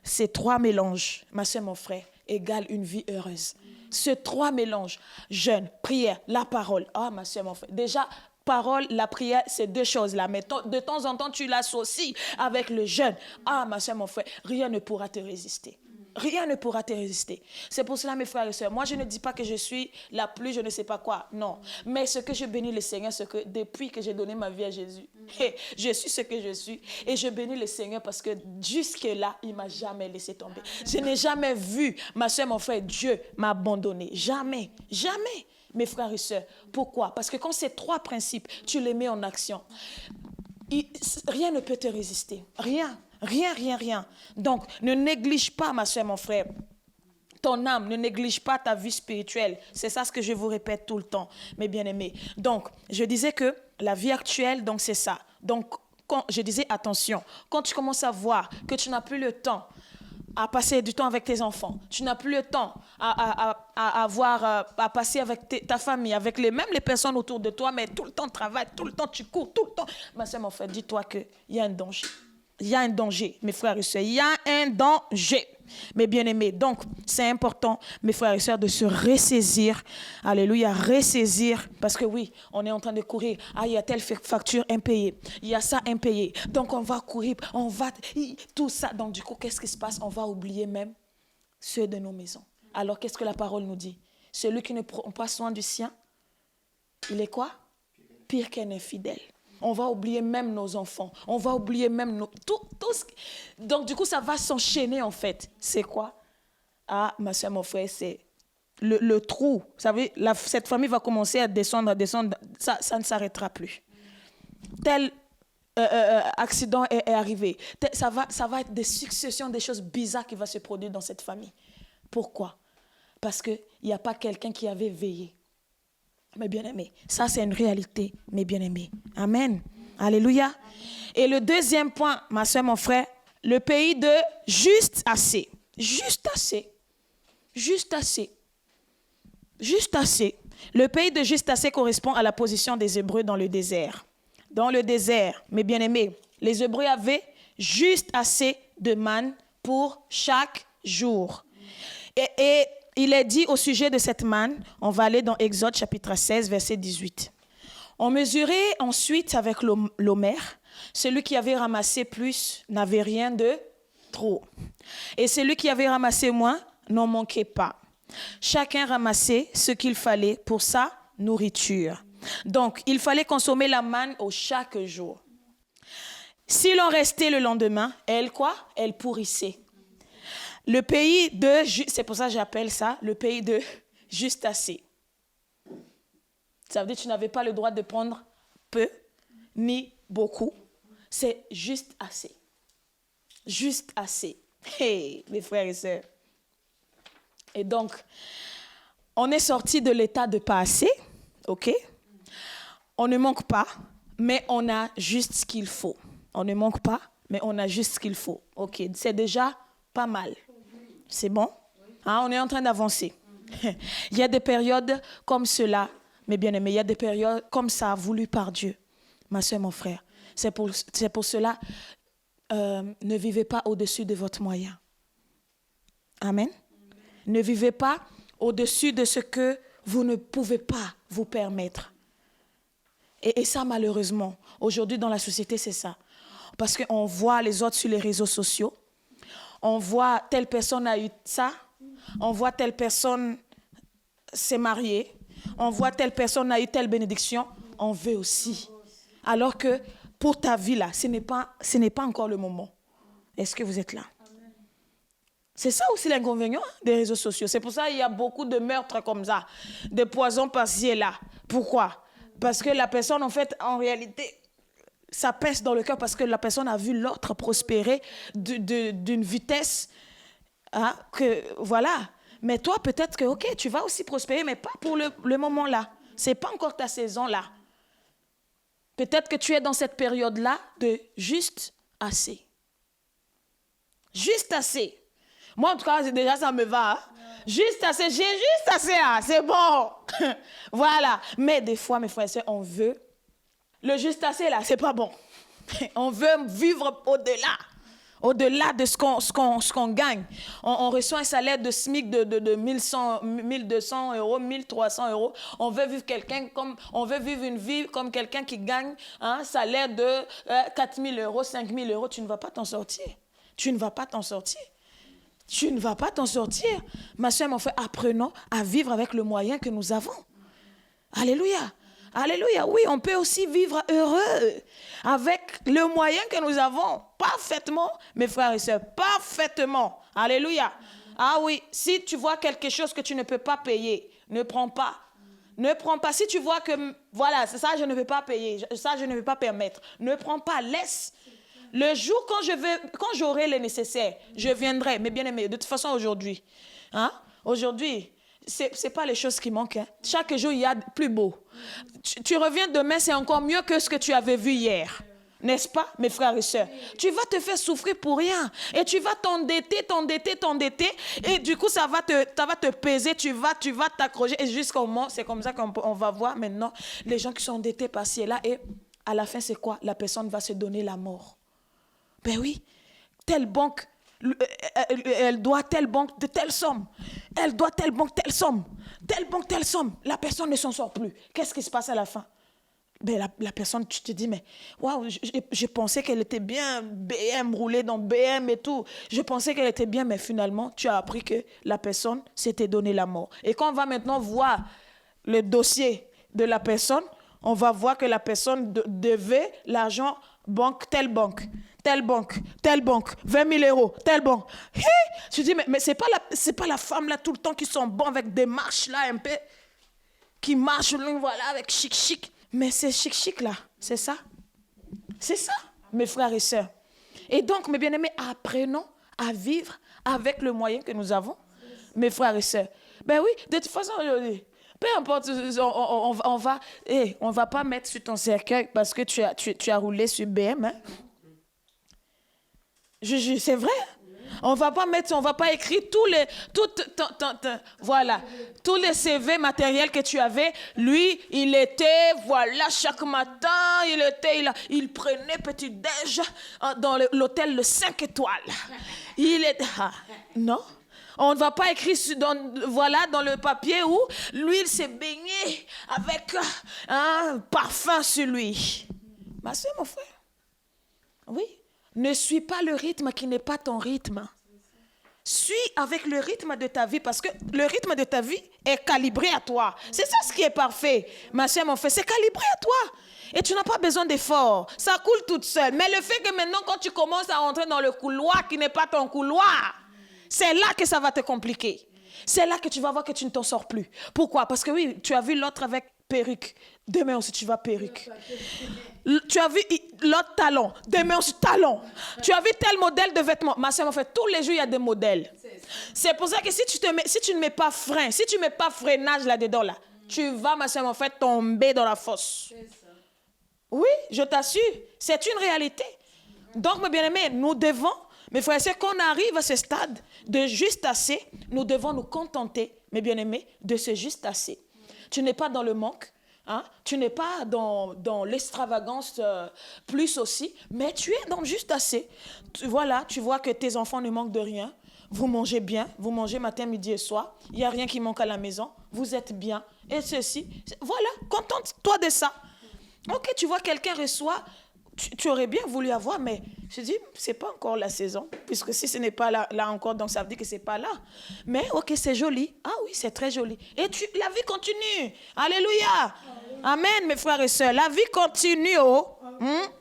Ces 3 mélanges, ma soeur, mon frère, égale une vie heureuse. Ces 3 mélanges, jeûne, prière, la parole. Ma soeur, mon frère. Déjà, parole, la prière, c'est 2 choses-là. Mais de temps en temps, tu l'associes avec le jeûne. Ma soeur, mon frère, rien ne pourra te résister. Rien ne pourra te résister. C'est pour cela, mes frères et sœurs, moi, je ne dis pas que je suis la plus, je ne sais pas quoi. Non. Mais ce que je bénis le Seigneur, c'est que depuis que j'ai donné ma vie à Jésus, je suis ce que je suis. Et je bénis le Seigneur parce que jusque-là, il ne m'a jamais laissé tomber. Je n'ai jamais vu, ma soeur, mon frère, Dieu m'a abandonné. Jamais. Jamais. Mes frères et sœurs. Pourquoi? Parce que quand ces 3 principes, tu les mets en action, rien ne peut te résister. Rien. Rien. Donc, ne néglige pas, ma soeur, mon frère, ton âme, ne néglige pas ta vie spirituelle. C'est ça ce que je vous répète tout le temps, mes bien-aimés. Donc, je disais que la vie actuelle, donc c'est ça. Donc, quand je disais attention, quand tu commences à voir que tu n'as plus le temps à passer du temps avec tes enfants, tu n'as plus le temps à passer avec ta famille, avec même les personnes autour de toi, mais tout le temps tu travailles, tout le temps tu cours, tout le temps. Ma soeur, mon frère, dis-toi qu'il y a un danger. Il y a un danger, mes frères et sœurs. Il y a un danger, mes bien-aimés. Donc, c'est important, mes frères et sœurs, de se ressaisir. Alléluia, ressaisir. Parce que oui, on est en train de courir. Ah, il y a telle facture impayée. Il y a ça impayé. Donc, on va courir. On va... Tout ça. Donc, du coup, qu'est-ce qui se passe? On va oublier même ceux de nos maisons. Alors, qu'est-ce que la parole nous dit? Celui qui ne prend pas soin du sien, il est quoi? Pire qu'un infidèle. On va oublier même nos enfants. On va oublier même tout Donc, du coup, ça va s'enchaîner, en fait. C'est quoi? Ah, ma soeur, mon frère, c'est le trou. Vous savez, cette famille va commencer à descendre. Ça ne s'arrêtera plus. Tel accident est arrivé. Ça va être des successions, des choses bizarres qui vont se produire dans cette famille. Pourquoi? Parce qu'il n'y a pas quelqu'un qui avait veillé. Mes bien-aimés, ça c'est une réalité, mes bien-aimés. Amen. Alléluia. Et le deuxième point, ma soeur, mon frère, le pays de juste assez. Juste assez. Juste assez. Juste assez. Le pays de juste assez correspond à la position des Hébreux dans le désert. Dans le désert, mes bien-aimés, les Hébreux avaient juste assez de manne pour chaque jour. Et il est dit au sujet de cette manne, on va aller dans Exode chapitre 16, verset 18. On mesurait ensuite avec l'homère, celui qui avait ramassé plus n'avait rien de trop. Et celui qui avait ramassé moins n'en manquait pas. Chacun ramassait ce qu'il fallait pour sa nourriture. Donc, il fallait consommer la manne chaque jour. S'il en restait le lendemain, elle pourrissait. Le pays de, c'est pour ça que j'appelle ça le pays de juste assez. Ça veut dire que tu n'avais pas le droit de prendre peu ni beaucoup. C'est juste assez. Juste assez. Hey, mes frères et sœurs. Et donc, on est sorti de l'état de pas assez, ok? On ne manque pas, mais on a juste ce qu'il faut. On ne manque pas, mais on a juste ce qu'il faut. Ok, c'est déjà pas mal. C'est bon? Hein, on est en train d'avancer. Il y a des périodes comme cela, mes bien-aimés, il y a des périodes comme ça, voulues par Dieu. Ma soeur, mon frère, c'est pour cela, ne vivez pas au-dessus de votre moyen. Amen. Ne vivez pas au-dessus de ce que vous ne pouvez pas vous permettre. Et ça, malheureusement, aujourd'hui dans la société, c'est ça. Parce qu'on voit les autres sur les réseaux sociaux. On voit telle personne a eu ça. On voit telle personne s'est mariée. On voit telle personne a eu telle bénédiction. On veut aussi. Alors que pour ta vie, là, ce n'est pas encore le moment. Est-ce que vous êtes là? C'est ça aussi l'inconvénient des réseaux sociaux. C'est pour ça qu'il y a beaucoup de meurtres comme ça, de poisons par-ci et là. Pourquoi? Parce que la personne, en fait, en réalité, ça pèse dans le cœur parce que la personne a vu l'autre prospérer d'une vitesse hein, que, voilà. Mais toi, peut-être que, ok, tu vas aussi prospérer, mais pas pour le moment là. Ce n'est pas encore ta saison là. Peut-être que tu es dans cette période-là de juste assez. Juste assez. Moi, en tout cas, déjà, ça me va. Hein? Juste assez, j'ai juste assez, hein? C'est bon. Voilà. Mais des fois, mes frères et sœurs, on veut. Le juste assez, là, c'est pas bon. On veut vivre au-delà. Au-delà de ce qu'on gagne. On reçoit un salaire de SMIC de 1200 euros, 1300 euros. On veut vivre une vie comme quelqu'un qui gagne un salaire de 4000 euros, 5000 euros. Tu ne vas pas t'en sortir. Tu ne vas pas t'en sortir. Tu ne vas pas t'en sortir. Ma soeur, mon frère, apprenons à vivre avec le moyen que nous avons. Alléluia. Alléluia. Oui, on peut aussi vivre heureux avec le moyen que nous avons. Parfaitement, mes frères et sœurs. Parfaitement. Alléluia. Ah oui, si tu vois quelque chose que tu ne peux pas payer, ne prends pas. Ne prends pas. Si tu vois que, voilà, ça, je ne peux pas payer. Ça, je ne peux pas permettre. Ne prends pas. Laisse. Le jour quand j'aurai le nécessaire, je viendrai. Mais bien aimé, de toute façon aujourd'hui, hein, aujourd'hui, c'est pas les choses qui manquent. Hein. Chaque jour, il y a plus beau. Tu reviens demain, c'est encore mieux que ce que tu avais vu hier. N'est-ce pas, mes frères et sœurs? Tu vas te faire souffrir pour rien. Et tu vas t'endetter. Et du coup, ça va te peser. Tu vas t'accrocher. Et jusqu'au moment, c'est comme ça qu'on va voir maintenant les gens qui sont endettés par-ci et là. Et à la fin, c'est quoi? La personne va se donner la mort. Ben oui, telle banque, elle doit telle banque de telle somme. Elle doit telle banque, telle somme. Telle banque, telle somme. La personne ne s'en sort plus. Qu'est-ce qui se passe à la fin? Ben la personne, tu te dis, mais waouh, je pensais qu'elle était bien, BM, roulée dans BM et tout. Je pensais qu'elle était bien, mais finalement, tu as appris que la personne s'était donné la mort. Et quand on va maintenant voir le dossier de la personne, on va voir que la personne devait l'argent banque, telle banque, telle banque, telle banque, 20 000 euros, telle banque. Je dis, mais c'est pas la femme là tout le temps qui sont bons avec des marches là un peu, qui marchent, voilà, avec chic. Mais c'est chic là, c'est ça. C'est ça, mes frères et sœurs. Et donc, mes bien-aimés, apprenons à vivre avec le moyen que nous avons, mes frères et sœurs. Ben oui, de toute façon, peu importe, on va pas mettre sur ton cercueil parce que tu as roulé sur BM. Hein? C'est vrai. On va pas écrire tous les CV matériels que tu avais. Lui, il était, voilà, chaque matin, il prenait petit déj dans l'hôtel le 5 étoiles. Non. On ne va pas écrire dans le papier où lui, il s'est baigné avec un parfum sur lui. Ma soeur, mon frère. Oui. Ne suis pas le rythme qui n'est pas ton rythme. Suis avec le rythme de ta vie parce que le rythme de ta vie est calibré à toi. C'est ça ce qui est parfait. Ma soeur, mon frère, c'est calibré à toi. Et tu n'as pas besoin d'efforts. Ça coule toute seule. Mais le fait que maintenant, quand tu commences à rentrer dans le couloir qui n'est pas ton couloir, c'est là que ça va te compliquer. C'est là que tu vas voir que tu ne t'en sors plus. Pourquoi? Parce que oui, tu as vu l'autre avec perruque. Demain aussi, tu vas perruque. Tu as vu l'autre talon. Demain aussi, talon. Tu as vu tel modèle de vêtements. Ma soeur, en fait, tous les jours, il y a des modèles. C'est pour ça que si tu ne mets pas frein, si tu ne mets pas freinage là-dedans, là, tu vas, ma soeur, en fait, tomber dans la fosse. Oui, je t'assure. C'est une réalité. Donc, mes bien-aimés, nous devons, mes frères et sœurs, qu'on arrive à ce stade de juste assez, nous devons nous contenter, mes bien-aimés, de ce juste assez. Tu n'es pas dans le manque. Hein? Tu n'es pas dans l'extravagance plus aussi, mais tu es dans le juste assez. Tu vois que tes enfants ne manquent de rien. Vous mangez bien, vous mangez matin, midi et soir. Il n'y a rien qui manque à la maison. Vous êtes bien. Et ceci, voilà, contente-toi de ça. Ok, tu vois, quelqu'un reçoit, tu aurais bien voulu avoir, mais je dis, c'est pas encore la saison, puisque si ce n'est pas là encore, donc ça veut dire que c'est pas là. Mais ok, c'est joli. Ah oui, c'est très joli. Et la vie continue. Alléluia. Amen, mes frères et sœurs. La vie continue.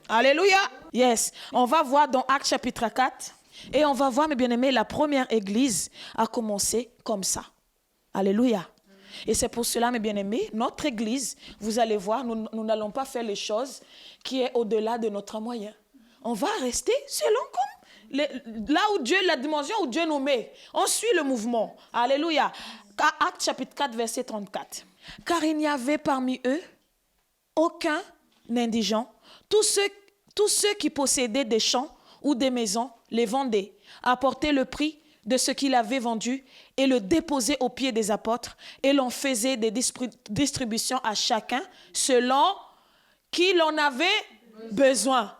Alléluia. Yes. On va voir dans Actes chapitre 4. Et on va voir, mes bien-aimés, la première église a commencé comme ça. Alléluia. Et c'est pour cela, mes bien-aimés, notre église, vous allez voir, nous n'allons pas faire les choses qui est au-delà de notre moyen. On va rester selon comme là où Dieu, la dimension où Dieu nous met. On suit le mouvement. Alléluia. Actes chapitre 4, verset 34. Car il n'y avait parmi eux aucun indigent. Tous ceux qui possédaient des champs ou des maisons les vendaient, apportaient le prix de ce qu'il avait vendu et le déposaient aux pieds des apôtres et l'on faisait des distributions à chacun selon qu'il en avait besoin.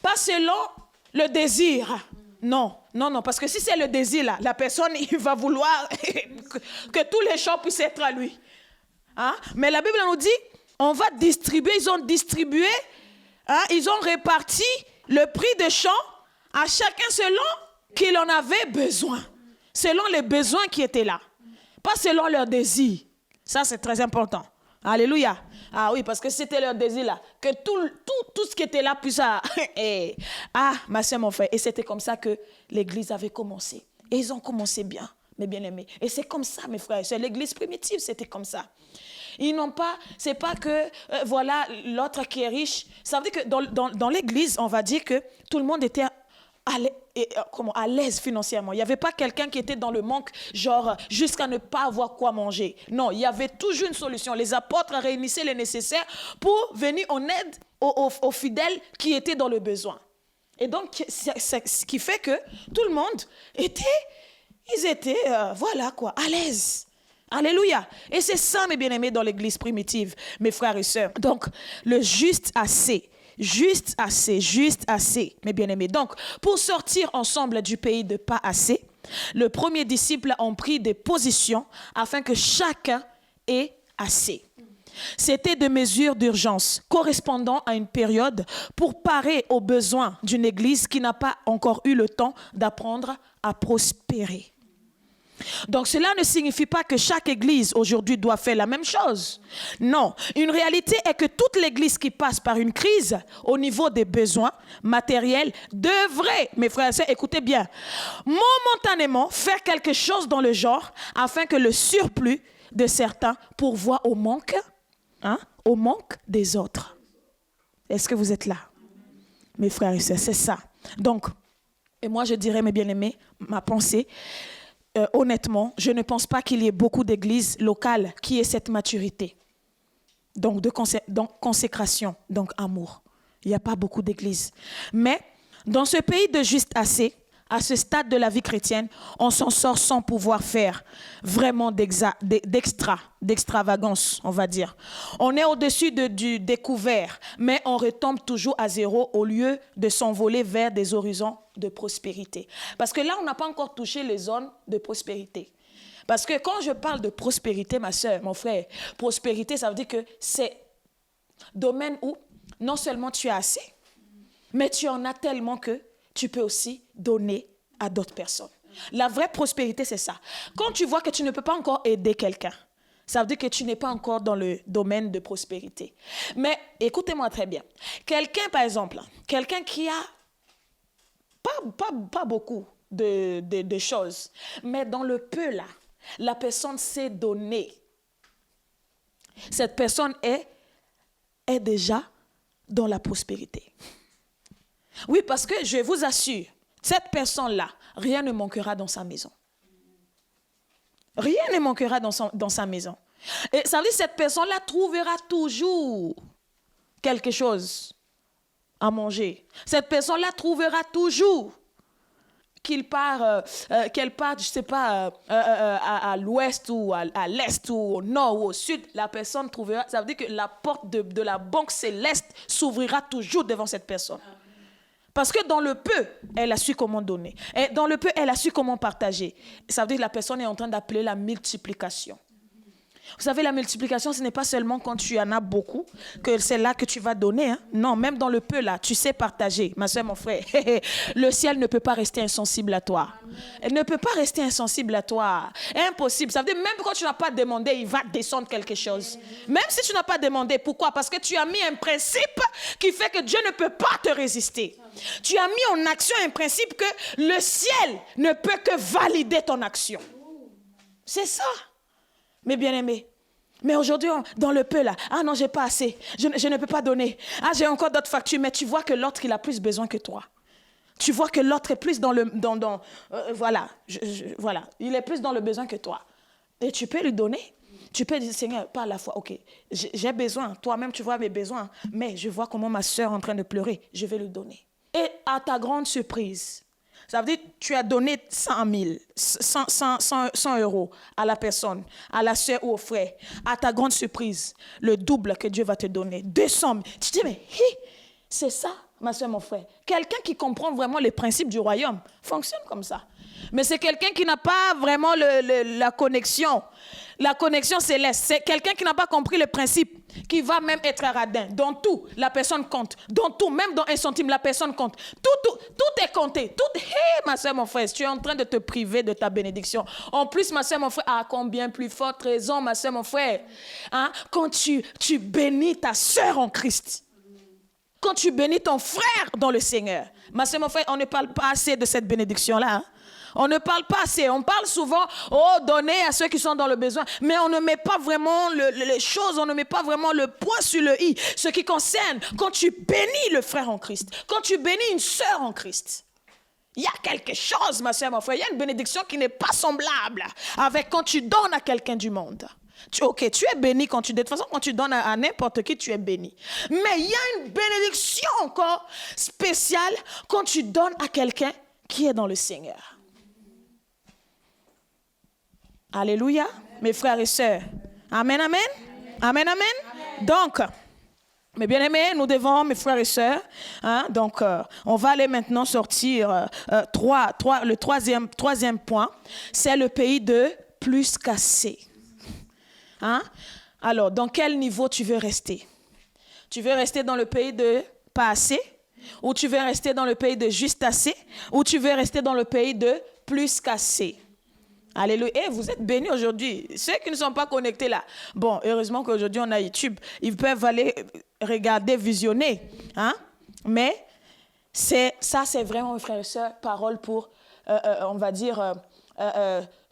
Pas selon le désir. Non, parce que si c'est le désir là, la personne il va vouloir que tous les champs puissent être à lui. Hein? Mais la Bible nous dit, on va distribuer, ils ont distribué, ils ont réparti le prix de champ à chacun selon qu'il en avait besoin. Selon les besoins qui étaient là. Pas selon leurs désirs. Ça, c'est très important. Alléluia. Ah oui, parce que c'était leur désir là. Que tout ce qui était là puisse... ma soeur, mon frère. Et c'était comme ça que l'église avait commencé. Et ils ont commencé bien, mes bien-aimés. Et c'est comme ça, mes frères. C'est l'église primitive, c'était comme ça. Ils n'ont pas... C'est pas que, voilà, l'autre qui est riche. Ça veut dire que dans l'église, on va dire que tout le monde était... à l'aise financièrement. Il n'y avait pas quelqu'un qui était dans le manque, genre jusqu'à ne pas avoir quoi manger. Non, il y avait toujours une solution. Les apôtres réunissaient les nécessaires pour venir en aide aux fidèles qui étaient dans le besoin. Et donc, c'est ce qui fait que tout le monde ils étaient, à l'aise. Alléluia. Et c'est ça, mes bien-aimés, dans l'église primitive, mes frères et sœurs. Donc, le juste assez. juste assez, mes bien-aimés. Donc, pour sortir ensemble du pays de pas assez, le premier disciple a pris des positions afin que chacun ait assez. C'était des mesures d'urgence correspondant à une période pour parer aux besoins d'une église qui n'a pas encore eu le temps d'apprendre à prospérer. Donc cela ne signifie pas que chaque église aujourd'hui doit faire la même chose. Non, une réalité est que toute l'église qui passe par une crise au niveau des besoins matériels devrait, mes frères et sœurs, écoutez bien, momentanément faire quelque chose dans le genre afin que le surplus de certains pourvoie au manque des autres. Est-ce que vous êtes là? Mes frères et sœurs, c'est ça. Donc, et moi je dirais, mes bien-aimés, ma pensée, honnêtement, je ne pense pas qu'il y ait beaucoup d'églises locales qui aient cette maturité. Donc, donc consécration, donc amour. Il n'y a pas beaucoup d'églises. Mais dans ce pays de juste assez, à ce stade de la vie chrétienne, on s'en sort sans pouvoir faire vraiment d'extravagance, on va dire. On est au-dessus du découvert, mais on retombe toujours à zéro au lieu de s'envoler vers des horizons de prospérité. Parce que là, on n'a pas encore touché les zones de prospérité. Parce que quand je parle de prospérité, ma soeur, mon frère, prospérité, ça veut dire que c'est domaine où non seulement tu as assez, mais tu en as tellement que tu peux aussi donner à d'autres personnes. La vraie prospérité, c'est ça. Quand tu vois que tu ne peux pas encore aider quelqu'un, ça veut dire que tu n'es pas encore dans le domaine de prospérité. Mais écoutez-moi très bien. Quelqu'un, par exemple, quelqu'un qui a pas beaucoup de choses, mais dans le peu là, la personne sait donner. Cette personne est déjà dans la prospérité. Oui, parce que je vous assure, cette personne-là, rien ne manquera dans sa maison. Rien ne manquera dans sa maison. Et ça veut dire que cette personne-là trouvera toujours quelque chose à manger. Cette personne-là trouvera toujours qu'elle part, je ne sais pas, à l'ouest ou à l'est ou au nord ou au sud, la personne trouvera, ça veut dire que la porte de la banque céleste s'ouvrira toujours devant cette personne. Parce que dans le peu, elle a su comment donner. Et dans le peu, elle a su comment partager. Ça veut dire que la personne est en train d'appeler la multiplication. Vous savez, la multiplication, ce n'est pas seulement quand tu en as beaucoup que c'est là que tu vas donner. Hein. Non, même dans le peu, là, tu sais partager. Ma soeur, mon frère, le ciel ne peut pas rester insensible à toi. Elle ne peut pas rester insensible à toi. Impossible. Ça veut dire, même quand tu n'as pas demandé, il va descendre quelque chose. Même si tu n'as pas demandé. Pourquoi? Parce que tu as mis un principe qui fait que Dieu ne peut pas te résister. Tu as mis en action un principe que le ciel ne peut que valider ton action. C'est ça. Mes bien-aimés, mais aujourd'hui, dans le peu là, ah non, j'ai pas assez, je ne peux pas donner. Ah, j'ai encore d'autres factures, mais tu vois que l'autre, il a plus besoin que toi. Tu vois que l'autre est plus dans le... voilà, voilà, il est plus dans le besoin que toi. Et tu peux lui donner. Tu peux dire, Seigneur, pas à la fois, ok, j'ai besoin, toi-même tu vois mes besoins, mais je vois comment ma soeur est en train de pleurer, je vais lui donner. Et à ta grande surprise, ça veut dire que tu as donné 100 euros à la personne, à la soeur ou au frère. À ta grande surprise, le double que Dieu va te donner. 200 000. Tu te dis, mais c'est ça, ma soeur, mon frère. Quelqu'un qui comprend vraiment les principes du royaume fonctionne comme ça. Mais c'est quelqu'un qui n'a pas vraiment la connexion. La connexion céleste. C'est quelqu'un qui n'a pas compris le principe, qui va même être radin. Dans tout, la personne compte. Dans tout, même dans un centime, la personne compte. Tout est compté. Tout. Ma soeur, mon frère, tu es en train de te priver de ta bénédiction. En plus, ma soeur, mon frère, à combien plus forte raison, ma soeur, mon frère, hein, quand tu bénis ta soeur en Christ. Quand tu bénis ton frère dans le Seigneur. Ma soeur, mon frère, on ne parle pas assez de cette bénédiction-là. Hein? On ne parle pas assez. On parle souvent, donner à ceux qui sont dans le besoin. Mais on ne met pas vraiment les choses, on ne met pas vraiment le point sur le i. Ce qui concerne quand tu bénis le frère en Christ, quand tu bénis une sœur en Christ. Il y a quelque chose, ma soeur, mon frère. Il y a une bénédiction qui n'est pas semblable avec quand tu donnes à quelqu'un du monde. Tu es béni quand tu donnes. De toute façon, quand tu donnes à n'importe qui, tu es béni. Mais il y a une bénédiction encore spéciale quand tu donnes à quelqu'un qui est dans le Seigneur. Alléluia, mes frères et sœurs. Amen, amen. Amen, amen. Donc, Mes bien-aimés, nous devons, mes frères et sœurs, donc on va aller maintenant sortir le troisième point, c'est le pays de plus qu'assez. Alors, dans quel niveau tu veux rester? Tu veux rester dans le pays de pas assez? Ou tu veux rester dans le pays de juste assez? Ou tu veux rester dans le pays de plus qu'assez? Alléluia. Et vous êtes bénis aujourd'hui. Ceux qui ne sont pas connectés là. Bon, heureusement qu'aujourd'hui on a YouTube. Ils peuvent aller regarder, visionner. Mais c'est vraiment, mes frères et sœurs, parole pour, on va dire,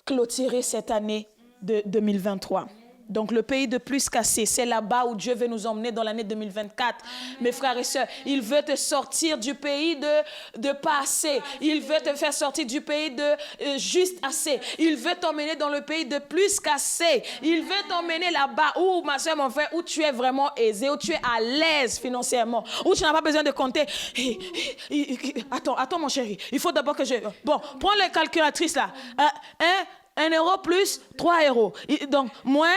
clôturer cette année de 2023. Donc, le pays de plus qu'assez, c'est là-bas où Dieu veut nous emmener dans l'année 2024. Mes frères et sœurs, il veut te sortir du pays de pas assez. Il veut te faire sortir du pays de juste assez. Il veut t'emmener dans le pays de plus qu'assez. Il veut t'emmener là-bas où, ma soeur, mon frère, où tu es vraiment aisé, où tu es à l'aise financièrement, où tu n'as pas besoin de compter. Attends, mon chéri, il faut d'abord que je... Bon, prends la calculatrice là. 1 euro plus 3 euros. Donc, moins,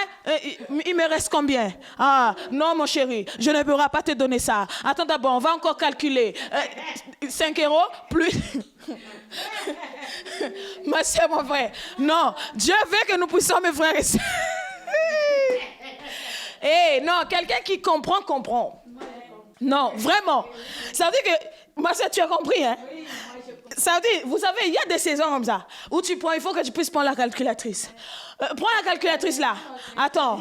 il me reste combien? Ah, non, mon chéri, je ne pourrai pas te donner ça. Attends d'abord, on va encore calculer. 5 euros plus... Ma soeur, mon frère. Non, Dieu veut que nous puissions, mes frères et sœurs. Non, quelqu'un qui comprend, comprend. Non, vraiment. Ça veut dire que... Ma soeur, tu as compris, hein? Ça veut dire, vous savez, il y a des saisons comme ça, où il faut que tu puisses prendre la calculatrice. Prends la calculatrice là. Attends,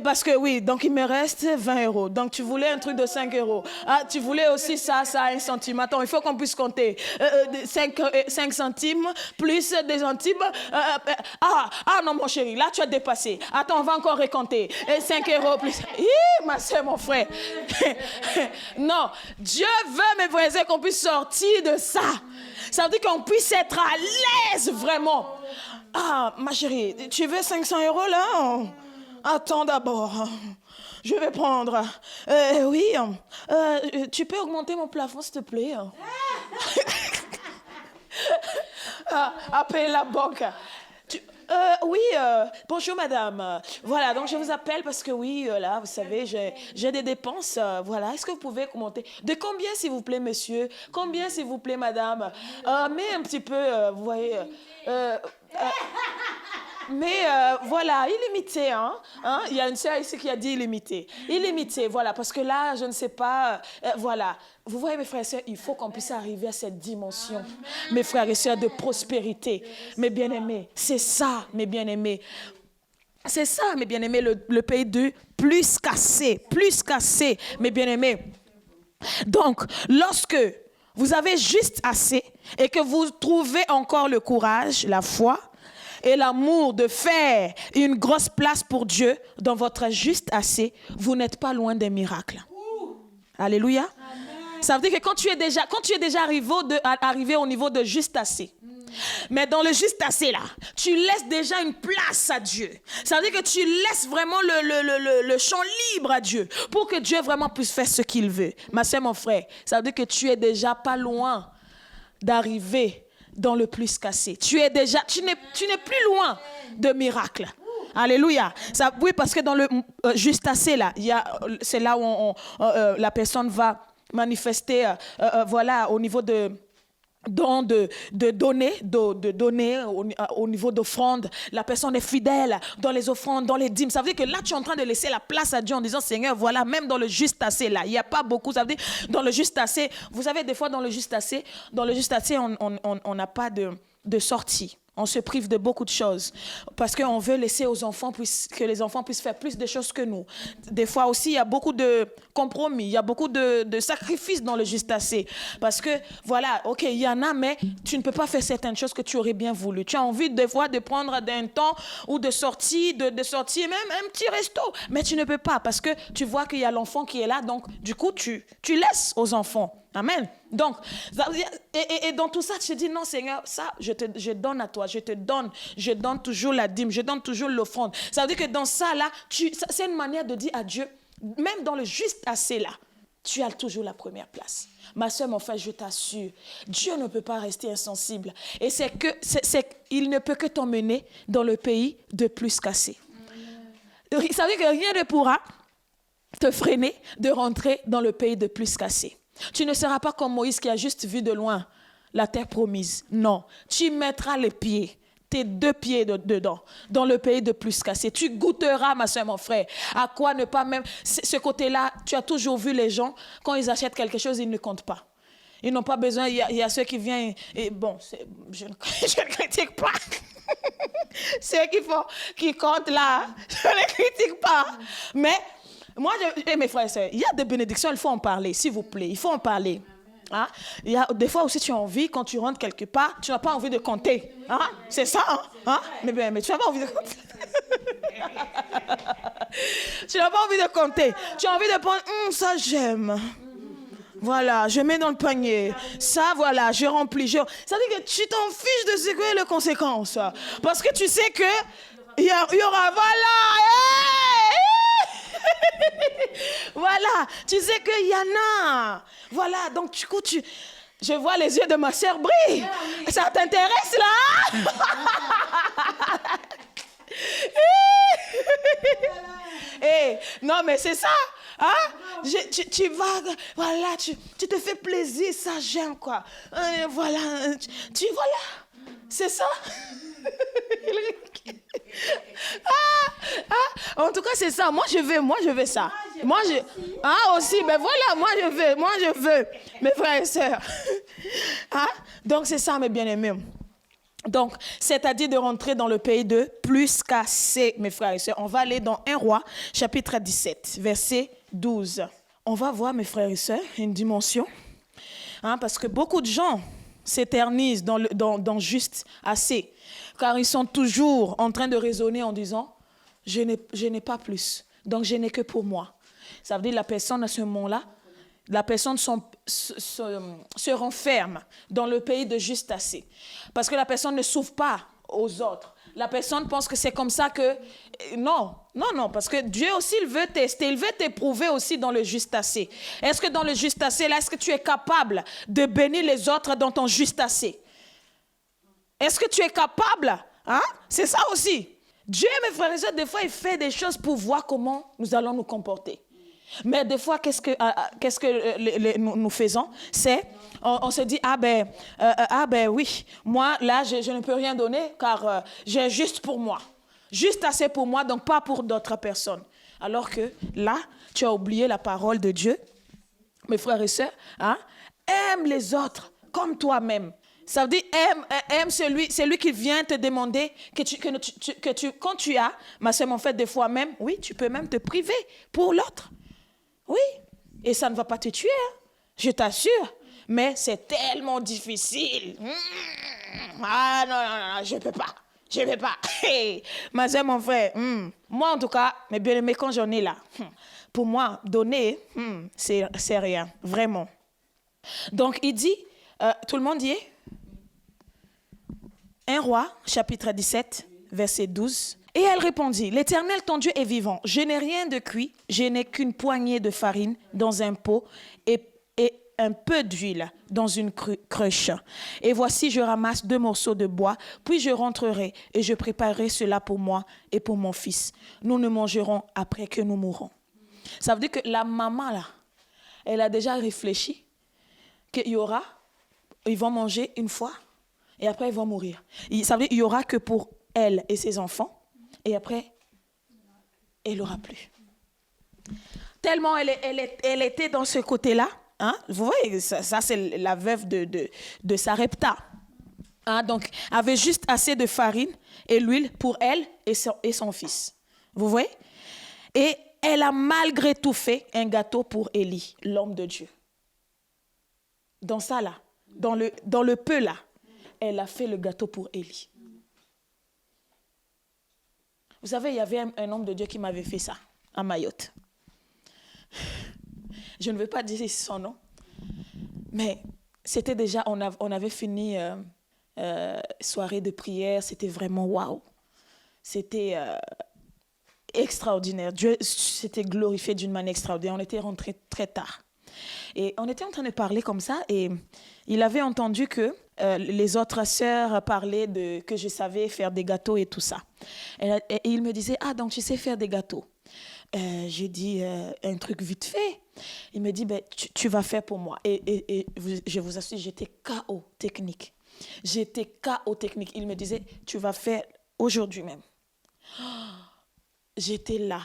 parce que oui, donc il me reste 20 euros. Donc tu voulais un truc de 5 euros. Tu voulais aussi ça, 1 centime. Attends, il faut qu'on puisse compter. 5 centimes plus des centimes. Non, mon chéri, là tu as dépassé. Attends, on va encore recompter. 5 euros plus. Ma soeur, mon frère. Non, Dieu veut, mes frères, qu'on puisse sortir de ça. Ça veut dire qu'on puisse être à l'aise vraiment. Ma chérie, tu veux 500 euros là? Attends d'abord. Je vais prendre. Oui, tu peux augmenter mon plafond, s'il te plaît? Appelle la banque. Oui, bonjour madame. Voilà, donc je vous appelle parce que oui, là, vous savez, j'ai des dépenses. Voilà, est-ce que vous pouvez commenter? De combien, s'il vous plaît, monsieur? Combien, s'il vous plaît, madame? Mais un petit peu, vous voyez... mais voilà, illimité, il y a une sœur ici qui a dit illimité. Illimité, voilà, parce que là, je ne sais pas, voilà. Vous voyez, mes frères et sœurs, il faut qu'on puisse arriver à cette dimension, Amen. Mes frères et sœurs, de prospérité. Mes bien-aimés, c'est ça, mes bien-aimés. C'est ça, mes bien-aimés, le pays de plus qu'assez, mes bien-aimés. Donc, lorsque vous avez juste assez et que vous trouvez encore le courage, la foi et l'amour de faire une grosse place pour Dieu dans votre juste assez, vous n'êtes pas loin des miracles. Alléluia. Amen. Ça veut dire que quand tu es déjà arrivé au niveau de juste assez, mais dans le juste assez là, tu laisses déjà une place à Dieu. Ça veut dire que tu laisses vraiment le champ libre à Dieu pour que Dieu vraiment puisse faire ce qu'il veut. Ma soeur, mon frère, ça veut dire que tu es déjà pas loin d'arriver dans le plus qu'assez. Tu n'es plus loin de miracles. Alléluia. Oui, parce que dans le juste assez là, c'est là où la personne va manifester, voilà, au niveau de donner au niveau d'offrande. La personne est fidèle dans les offrandes, dans les dîmes. Ça veut dire que là, tu es en train de laisser la place à Dieu en disant, Seigneur, voilà, même dans le juste assez là, il n'y a pas beaucoup. Ça veut dire, dans le juste assez, vous savez, des fois, dans le juste assez, on n'a pas de sortie. On se prive de beaucoup de choses parce qu'on veut laisser aux enfants que les enfants puissent faire plus de choses que nous. Des fois aussi, il y a beaucoup de compromis, il y a beaucoup de sacrifices dans le juste assez. Parce que, voilà, ok, il y en a, mais tu ne peux pas faire certaines choses que tu aurais bien voulu. Tu as envie des fois de prendre un temps ou de sortir, même un petit resto. Mais tu ne peux pas parce que tu vois qu'il y a l'enfant qui est là. Donc, du coup, tu laisses aux enfants. Amen. Donc, et dans tout ça, tu te dis, non Seigneur, ça, je donne à toi, je donne toujours la dîme, je donne toujours l'offrande. Ça veut dire que dans ça, là, c'est une manière de dire à Dieu, même dans le juste assez là, tu as toujours la première place. Ma soeur, mon frère, je t'assure, Dieu ne peut pas rester insensible. Et il ne peut que t'emmener dans le pays de plus qu'assez. Ça veut dire que rien ne pourra te freiner de rentrer dans le pays de plus qu'assez. Tu ne seras pas comme Moïse qui a juste vu de loin la terre promise. Non, tu mettras les pieds, tes 2 pieds dedans, dans le pays de plus qu'assez. Tu goûteras, ma soeur, mon frère, à quoi ne pas même... Ce côté-là, tu as toujours vu les gens, quand ils achètent quelque chose, ils ne comptent pas. Ils n'ont pas besoin, il y a ceux qui viennent, et bon, je ne critique pas. Ceux qui comptent là, je ne les critique pas. Mais moi, mes frères et sœurs, il y a des bénédictions, il faut en parler, s'il vous plaît, il faut en parler. Hein? Il y a des fois aussi tu as envie, quand tu rentres quelque part, tu n'as pas envie de compter. Hein? C'est ça, hein? Mais tu n'as pas envie de compter. Tu n'as pas envie de compter. Tu as envie de prendre, ça j'aime. Voilà, je mets dans le panier. Ça, voilà, je remplis. Ça veut dire que tu t'en fiches de ce que les conséquences. Parce que tu sais que il y aura, voilà. Voilà, tu sais qu'il y en a. Voilà, donc du coup, je vois les yeux de ma sœur briller. Ça t'intéresse là? Non, mais c'est ça. Hein? Tu vas, voilà, tu te fais plaisir, ça j'aime quoi. Voilà, voilà, c'est ça. En tout cas, c'est ça. Moi, je veux ça. Aussi, ben voilà, moi, je veux, mes frères et sœurs. Donc, c'est ça, mes bien-aimés. Donc, c'est-à-dire de rentrer dans le pays de plus qu'assez, mes frères et sœurs. On va aller dans 1 Roi, chapitre 17, verset 12. On va voir, mes frères et sœurs, une dimension. Parce que beaucoup de gens s'éternisent dans juste assez. Car ils sont toujours en train de raisonner en disant, je n'ai pas plus. Donc, je n'ai que pour moi. Ça veut dire la personne, à ce moment-là, la personne se renferme dans le pays de juste assez. Parce que la personne ne s'ouvre pas aux autres. La personne pense que c'est comme ça que... Non, parce que Dieu aussi, il veut tester, il veut t'éprouver aussi dans le juste assez. Est-ce que dans le juste assez, là, est-ce que tu es capable de bénir les autres dans ton juste assez? Est-ce que tu es capable? C'est ça aussi. Dieu, mes frères et sœurs, des fois, il fait des choses pour voir comment nous allons nous comporter. Mais des fois, qu'est-ce que nous faisons? C'est, on se dit, oui, moi, là, je ne peux rien donner car j'ai juste pour moi. Juste assez pour moi, donc pas pour d'autres personnes. Alors que là, tu as oublié la parole de Dieu. Mes frères et sœurs, aime les autres comme toi-même. Ça veut dire, aime celui qui vient te demander quand tu as, ma soeur, en fait, des fois même, oui, tu peux même te priver pour l'autre. Oui, et ça ne va pas te tuer, je t'assure. Mais c'est tellement difficile. Non, je ne peux pas. Je ne peux pas. Ma soeur, mon frère, moi en tout cas, mais bien aimé, quand j'en ai là, pour moi, donner, c'est rien, vraiment. Donc, il dit, tout le monde y est? 1 Roi, chapitre 17, verset 12. Et elle répondit, l'Éternel, ton Dieu est vivant. Je n'ai rien de cuit, je n'ai qu'une poignée de farine dans un pot et un peu d'huile dans une cruche. Et voici, je ramasse 2 morceaux de bois, puis je rentrerai et je préparerai cela pour moi et pour mon fils. Nous ne mangerons après que nous mourrons. Ça veut dire que la maman, là, elle a déjà réfléchi qu'ils vont manger une fois et après ils vont mourir. Ça veut dire qu'il n'y aura que pour elle et ses enfants. Et après, elle n'aura plus. Tellement elle était dans ce côté-là. Vous voyez, ça c'est la veuve de Sarepta. Donc, avait juste assez de farine et l'huile pour elle et son fils. Vous voyez? Et elle a malgré tout fait un gâteau pour Élie, l'homme de Dieu. Dans ça là, dans le peu là, elle a fait le gâteau pour Élie. Vous savez, il y avait un homme de Dieu qui m'avait fait ça, à Mayotte. Je ne veux pas dire son nom, mais c'était déjà, on avait fini soirée de prière, c'était vraiment waouh. C'était extraordinaire. Dieu s'était glorifié d'une manière extraordinaire. On était rentrés très tard. Et on était en train de parler comme ça, et il avait entendu que les autres sœurs parlaient que je savais faire des gâteaux et tout ça. Et il me disait, donc tu sais faire des gâteaux. J'ai dit un truc vite fait. Il me dit, ben, tu vas faire pour moi. Et je vous assure, j'étais KO technique. J'étais KO technique. Il me disait, tu vas faire aujourd'hui même. J'étais là.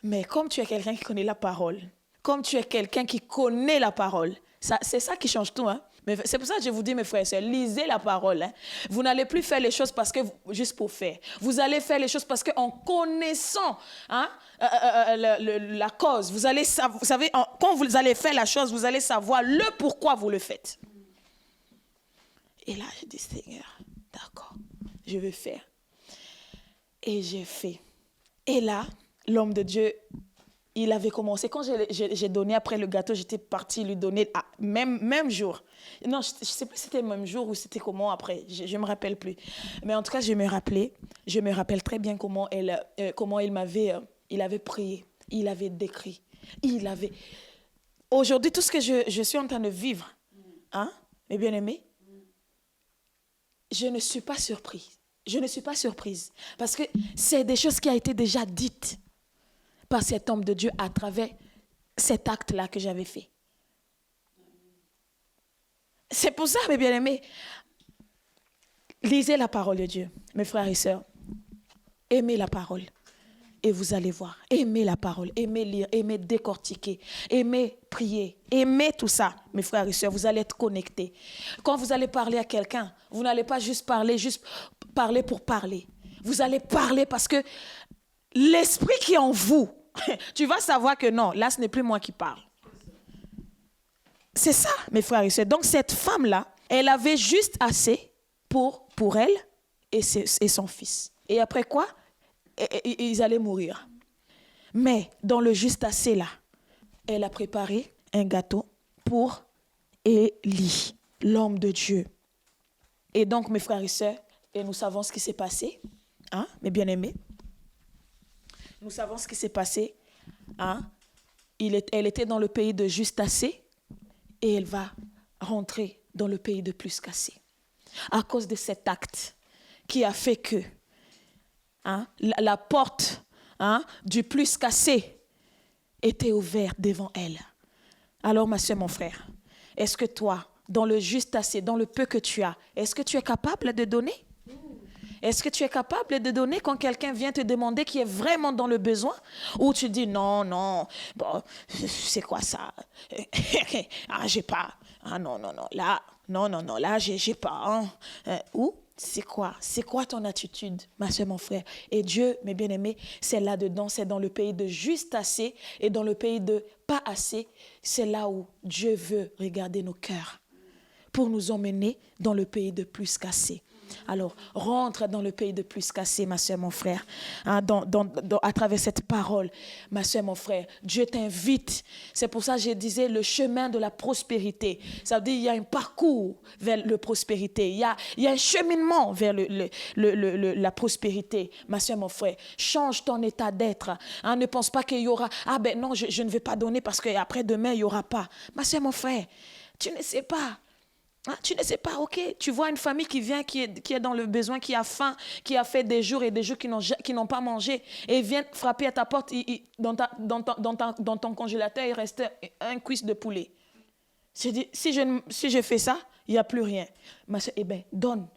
Mais comme tu es quelqu'un qui connaît la parole, comme tu es quelqu'un qui connaît la parole, c'est ça qui change tout. Hein? Mais c'est pour ça que je vous dis, mes frères et sœurs, lisez la parole. Hein? Vous n'allez plus faire les choses juste pour faire. Vous allez faire les choses parce qu'en connaissant hein, la cause, vous savez, quand vous allez faire la chose, vous allez savoir le pourquoi vous le faites. Et là, je dis, Seigneur, d'accord, je vais faire. Et j'ai fait. Et là, l'homme de Dieu, il avait commencé. Quand j'ai donné après le gâteau, j'étais partie lui donner même jour. Non, je ne sais plus si c'était le même jour ou c'était comment après. Je ne me rappelle plus. Mais en tout cas, je me rappelle très bien comment il avait prié. Il avait décrit. Aujourd'hui, tout ce que je suis en train de vivre, hein, mes bien-aimés, je ne suis pas surprise. Je ne suis pas surprise. Parce que c'est des choses qui ont été déjà dites par cet homme de Dieu à travers cet acte-là que j'avais fait. C'est pour ça, mes bien-aimés, lisez la parole de Dieu, mes frères et sœurs. Aimez la parole et vous allez voir. Aimez la parole, aimez lire, aimez décortiquer, aimez prier, aimez tout ça, mes frères et sœurs. Vous allez être connectés. Quand vous allez parler à quelqu'un, vous n'allez pas juste parler pour parler. Vous allez parler parce que l'esprit qui est en vous, tu vas savoir que non, là ce n'est plus moi qui parle. C'est ça, mes frères et sœurs. Donc cette femme-là, elle avait juste assez pour elle et son fils. Et après quoi? Ils allaient mourir. Mais dans le juste assez là, elle a préparé un gâteau pour Élie, l'homme de Dieu. Et donc, mes frères et sœurs, et nous savons ce qui s'est passé, hein, mes bien-aimés. Nous savons ce qui s'est passé. Hein. Elle était dans le pays de juste assez et elle va rentrer dans le pays de plus qu'assez. À cause de cet acte qui a fait que hein, la porte hein, du plus qu'assez était ouverte devant elle. Alors, ma soeur, mon frère, est-ce que toi, dans le juste assez, dans le peu que tu as, est-ce que tu es capable de donner? Est-ce que tu es capable de donner quand quelqu'un vient te demander qui est vraiment dans le besoin? Ou tu dis non, bon, c'est quoi ça? Ah, j'ai pas. Ah non, là, non, là, j'ai pas. Hein. Ou c'est quoi ton attitude, ma soeur, mon frère? Et Dieu, mes bien-aimés, c'est là-dedans, c'est dans le pays de juste assez et dans le pays de pas assez. C'est là où Dieu veut regarder nos cœurs pour nous emmener dans le pays de plus qu'assez. Alors, rentre dans le pays de plus qu'assez, ma soeur, mon frère, hein, à travers cette parole, ma soeur, mon frère. Dieu t'invite. C'est pour ça que je disais le chemin de la prospérité. Ça veut dire qu'il y a un parcours vers la prospérité. Il y a un cheminement vers la prospérité, ma soeur, mon frère. Change ton état d'être. Hein, ne pense pas qu'il y aura, ah ben non, je ne vais pas donner parce qu'après demain, il n'y aura pas. Ma soeur, mon frère, tu ne sais pas. Ah, tu ne sais pas, ok, tu vois une famille qui vient, qui est dans le besoin, qui a faim, qui a fait des jours et des jours qui n'ont pas mangé, et vient frapper à ta porte, dans ton congélateur, il reste un cuisse de poulet. Si je fais ça, il n'y a plus rien. Ma soeur, eh bien, donne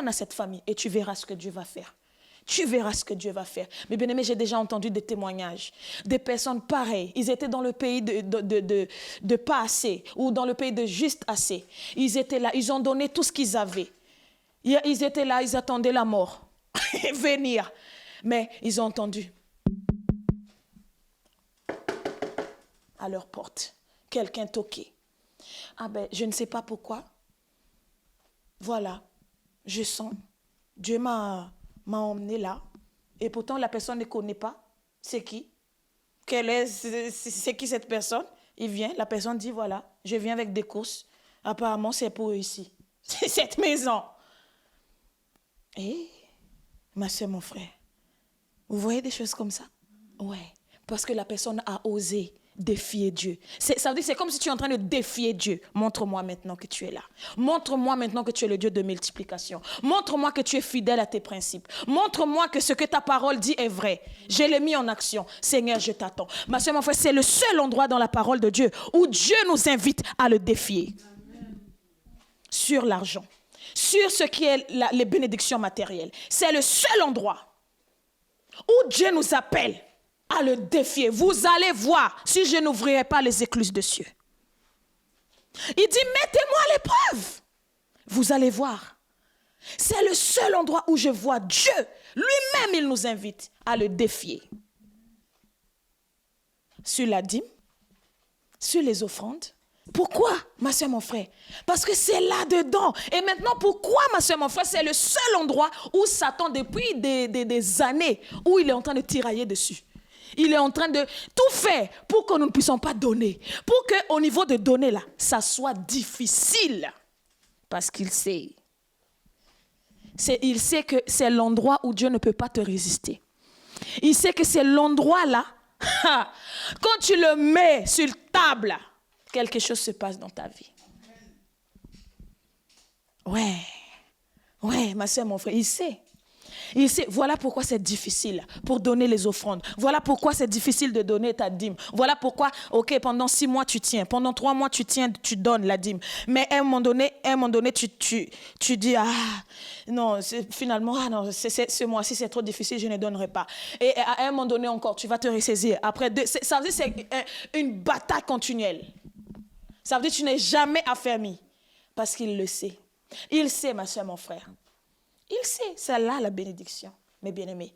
à cette famille et tu verras ce que Dieu va faire. Tu verras ce que Dieu va faire. Mais bien aimé, j'ai déjà entendu des témoignages. Des personnes pareilles. Ils étaient dans le pays de pas assez ou dans le pays de juste assez. Ils étaient là, ils ont donné tout ce qu'ils avaient. Ils étaient là, ils attendaient la mort venir. Mais ils ont entendu à leur porte quelqu'un toquer. Ah ben, je ne sais pas pourquoi. Voilà, je sens. Dieu m'a emmené là. Et pourtant, la personne ne connaît pas. C'est qui? C'est qui cette personne? Il vient, la personne dit, voilà, je viens avec des courses. Apparemment, c'est pour eux ici. C'est cette maison. Et, ma soeur, mon frère, vous voyez des choses comme ça? Ouais, parce que la personne a osé défier Dieu. Ça veut dire c'est comme si tu es en train de défier Dieu. Montre-moi maintenant que tu es là. Montre-moi maintenant que tu es le Dieu de multiplication. Montre-moi que tu es fidèle à tes principes. Montre-moi que ce que ta parole dit est vrai. Je l'ai mis en action. Seigneur, je t'attends. Ma soeur, mon frère, c'est le seul endroit dans la parole de Dieu où Dieu nous invite à le défier. Amen. Sur l'argent. Sur ce qui est les bénédictions matérielles. C'est le seul endroit où Dieu nous appelle à le défier. Vous allez voir si je n'ouvrirai pas les écluses de cieux. Il dit, mettez-moi à l'épreuve. Vous allez voir. C'est le seul endroit où je vois Dieu. Lui-même, il nous invite à le défier. Sur la dîme, sur les offrandes. Pourquoi, ma soeur, mon frère? Parce que c'est là-dedans. Et maintenant, pourquoi, ma soeur, mon frère? C'est le seul endroit où Satan, depuis des années, où il est en train de tirailler dessus. Il est en train de tout faire pour que nous ne puissions pas donner. Pour qu'au niveau de donner, là, ça soit difficile. Parce qu'il sait. Il sait que c'est l'endroit où Dieu ne peut pas te résister. Il sait que c'est l'endroit là, quand tu le mets sur table, quelque chose se passe dans ta vie. Ouais, ma soeur, mon frère, il sait. Il sait, voilà pourquoi c'est difficile pour donner les offrandes. Voilà pourquoi c'est difficile de donner ta dîme. Voilà pourquoi, ok, pendant 6 mois tu tiens, pendant 3 mois tu tiens, tu donnes la dîme. Mais à un moment donné, tu dis, non, finalement, non, ce mois-ci c'est trop difficile, je ne donnerai pas. Et à un moment donné encore, tu vas te ressaisir. Après, ça veut dire que c'est une bataille continuelle. Ça veut dire que tu n'es jamais affermi parce qu'il le sait. Il sait, ma soeur, mon frère. Il sait, c'est là la bénédiction, mes bien-aimés.